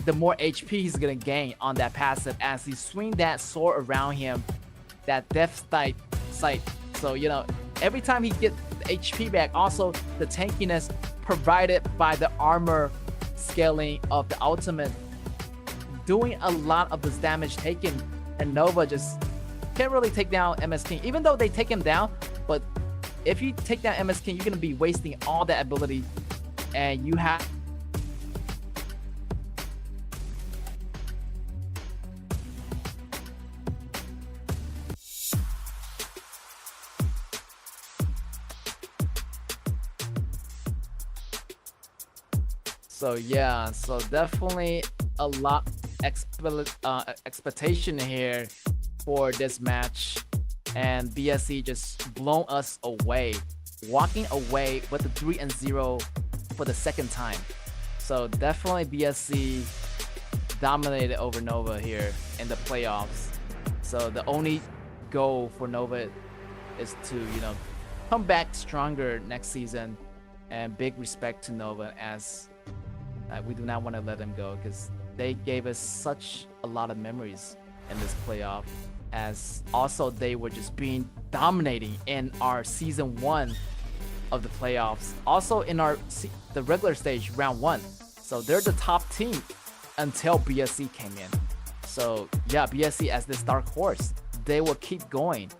the more HP he's gonna gain on that passive as he swing that sword around him, that death sight. So every time he gets the HP back, also the tankiness provided by the armor scaling of the ultimate, doing a lot of this damage taken, and Nova just can't really take down MS King, even though they take him down. But if you take down MS King, you're gonna be wasting all that ability, and you have So yeah, so definitely a lot expectation here for this match, and BSC just blown us away, walking away with the 3-0 for the second time. So definitely BSC dominated over Nova here in the playoffs. So the only goal for Nova is to come back stronger next season, and big respect to Nova, as we do not want to let them go, because they gave us such a lot of memories in this playoff, as also they were just being dominating in our season 1 of the playoffs, also in the regular stage round 1. So they're the top team until BSC came in. So yeah, BSC as this dark horse, they will keep going,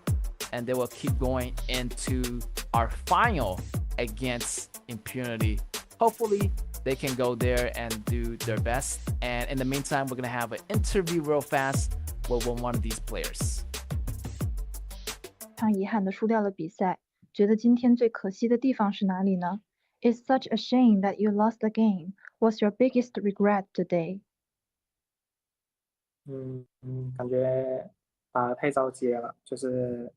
and they will keep going into our final against Impunity. Hopefully they can go there and do their best. And in the meantime, we're gonna have an interview real fast will win one of these players. 非常遗憾的输掉了比赛，觉得今天最可惜的地方是哪里呢？ It's such a shame that you lost the game. What's your biggest regret today? 感觉打得太着急了，就是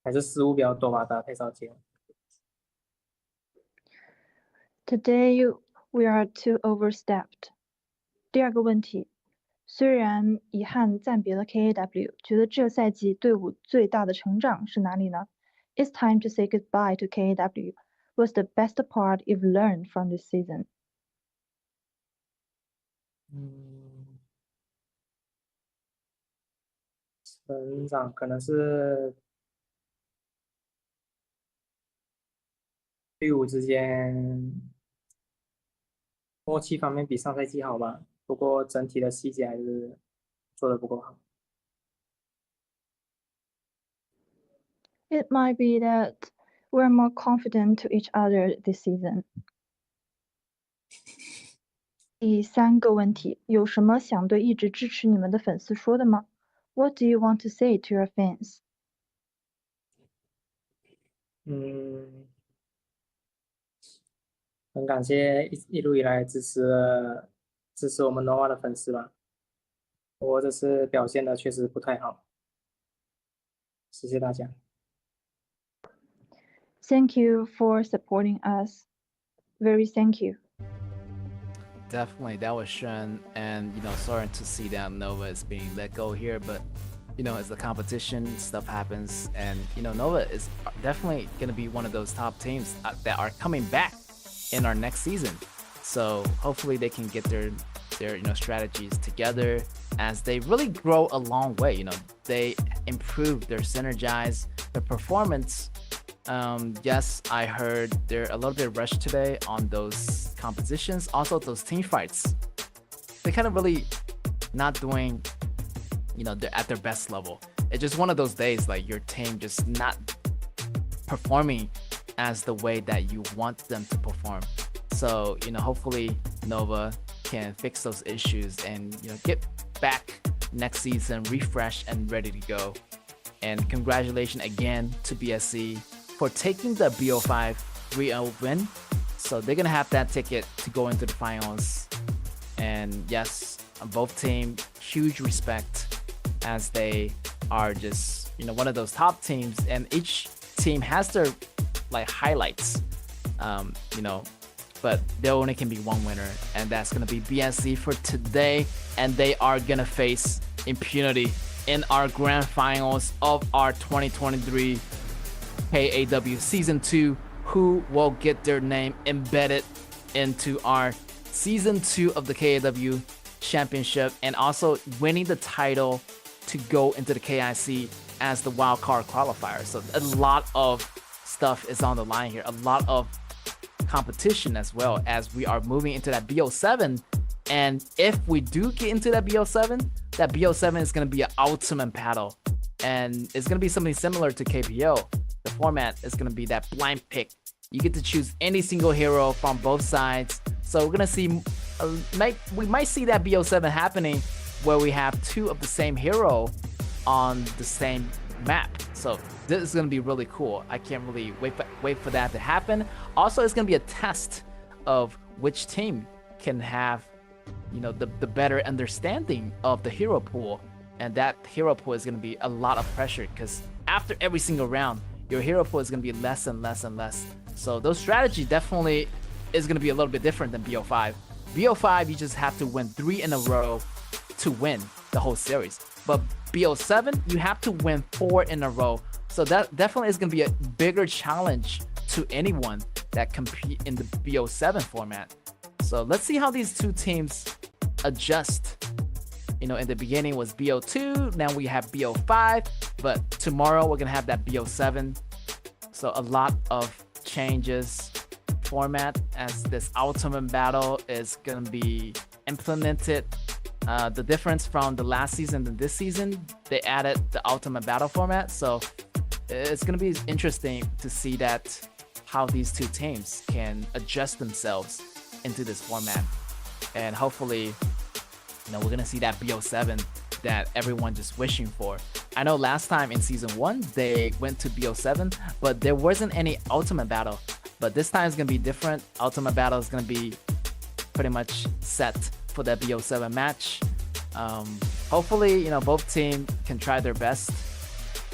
还是失误比较多吧，打得太着急了。Today we are too overstepped. 第二个问题，虽然遗憾暂别了 KAW， 觉得这赛季队伍最大的成长是哪里呢？ It's time to say goodbye to KAW. What's the best part you've learned from this season? 成长可能是队伍之间默契方面比上赛季好吧，不过整体的细节还是做得不够好。It might be that we're more confident to each other this season. 第三个问题，有什么想对一直支持你们的粉丝说的吗？ What do you want to say to your fans? 很感谢一路以来支持我们 Nova 的粉丝吧，不过这次表现的确实不太好，谢谢大家。Thank you for supporting us. Very thank you. Definitely, that was Shen, and sorry to see that Nova is being let go here, but as the competition, stuff happens, and Nova is definitely gonna be one of those top teams that are coming back in our next season. So hopefully they can get their strategies together as they really grow a long way. They improve their synergize, their performance. Yes, I heard they're a little bit rushed today on those compositions. Also, those team fights, they kind of really not doing, they're at their best level. It's just one of those days, like your team just not performing as the way that you want them to perform. So, hopefully Nova can fix those issues and, get back next season refreshed and ready to go. And congratulations again to BSC for taking the BO5 3-0 win. So they're gonna have that ticket to go into the finals. And yes, both teams, huge respect as they are just, one of those top teams, and each team has their highlights, but there only can be one winner, and that's gonna be BSC for today, and they are gonna face Impunity in our grand finals of our 2023 KAW Season 2, who will get their name embedded into our Season 2 of the KAW Championship, and also winning the title to go into the KIC as the wildcard qualifier. So a lot of stuff is on the line here, a lot of competition as well, as we are moving into that BO7. And if we do get into that BO7 is going to be an ultimate battle, and it's going to be something similar to KPO. The format is going to be that blind pick. You get to choose any single hero from both sides. So we're going to see, we might see that BO7 happening where we have two of the same hero on the same map. So this is going to be really cool. I can't really wait for that to happen. Also, it's going to be a test of which team can have, the better understanding of the hero pool. And that hero pool is going to be a lot of pressure, because after every single round, your hero pool is going to be less and less and less. So those strategy definitely is going to be a little bit different than BO5. BO5, you just have to win 3 in a row to win the whole series. But BO7, you have to win 4 in a row. So that definitely is going to be a bigger challenge to anyone that compete in the BO7 format. So let's see how these two teams adjust. In the beginning was BO2, now we have BO5, but tomorrow we're going to have that BO7. So a lot of changes format as this ultimate battle is going to be implemented. The difference from the last season to this season, they added the ultimate battle format. So it's going to be interesting to see that how these two teams can adjust themselves into this format. And hopefully, we're gonna see that BO7 that everyone just wishing for. I know last time in season 1 they went to BO7, but there wasn't any ultimate battle. But this time it's gonna be different. Ultimate battle is gonna be pretty much set for that BO7 match. Hopefully, both teams can try their best.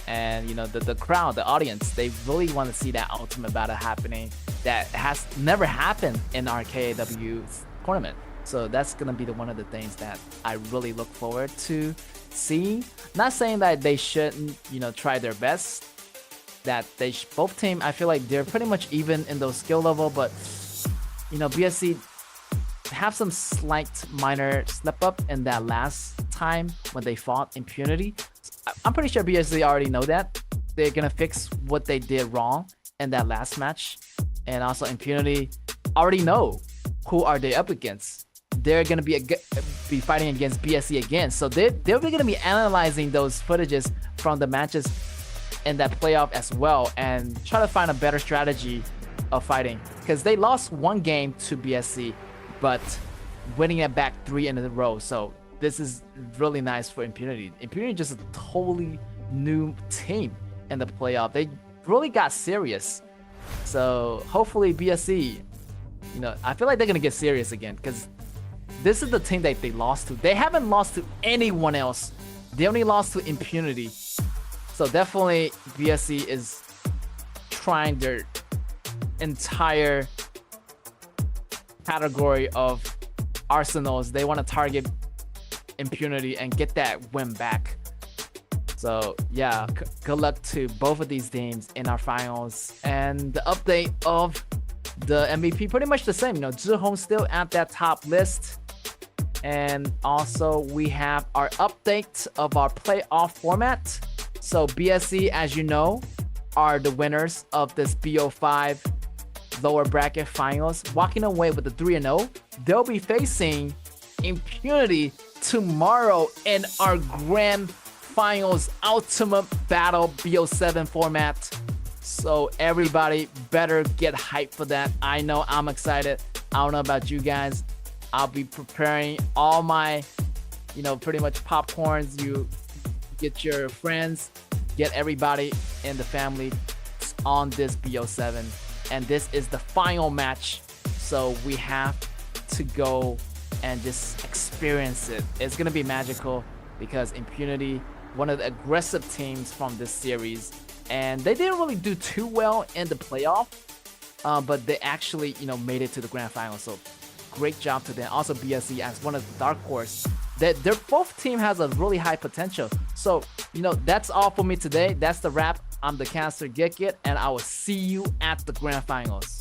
And the crowd, the audience, they really want to see that ultimate battle happening that has never happened in our KAW tournament. So that's gonna be one of the things that I really look forward to seeing. Not saying that they shouldn't, try their best. That both team, I feel like they're pretty much even in those skill level, but BSC have some slight minor slip up in that last time when they fought Impunity. I'm pretty sure BSC already know that. They're gonna fix what they did wrong in that last match. And also Impunity already know who are they up against. They're gonna be fighting against BSC again. So they're gonna be analyzing those footages from the matches in that playoff as well and try to find a better strategy of fighting. Because they lost one game to BSC, but winning it back 3 in a row. So this is really nice for Impunity. Impunity just a totally new team in the playoff. They really got serious. So hopefully BSC, I feel like they're gonna get serious again because this is the team that they lost to. They haven't lost to anyone else. They only lost to Impunity. So definitely BSC is trying their entire category of arsenals. They want to target Impunity and get that win back. So yeah, good luck to both of these teams in our finals. And the update of the MVP, pretty much the same. Zhihong still at that top list. And also we have our update of our playoff format. So BSC, as you know, are the winners of this BO5 lower bracket finals, walking away with the 3-0. They'll be facing Impunity tomorrow in our grand finals ultimate battle BO7 format. So everybody better get hyped for that. I know I'm excited. I don't know about you guys. I'll be preparing all my, pretty much popcorns. You get your friends, get everybody in the family on this BO7. And this is the final match. So we have to go and just experience it. It's gonna be magical because Impunity, one of the aggressive teams from this series, and they didn't really do too well in the playoff, but they actually, made it to the grand final. So great job to them. Also BSC as one of the dark horse. Their both team has a really high potential. So, that's all for me today. That's the wrap. I'm the caster Gekit, and I will see you at the grand finals.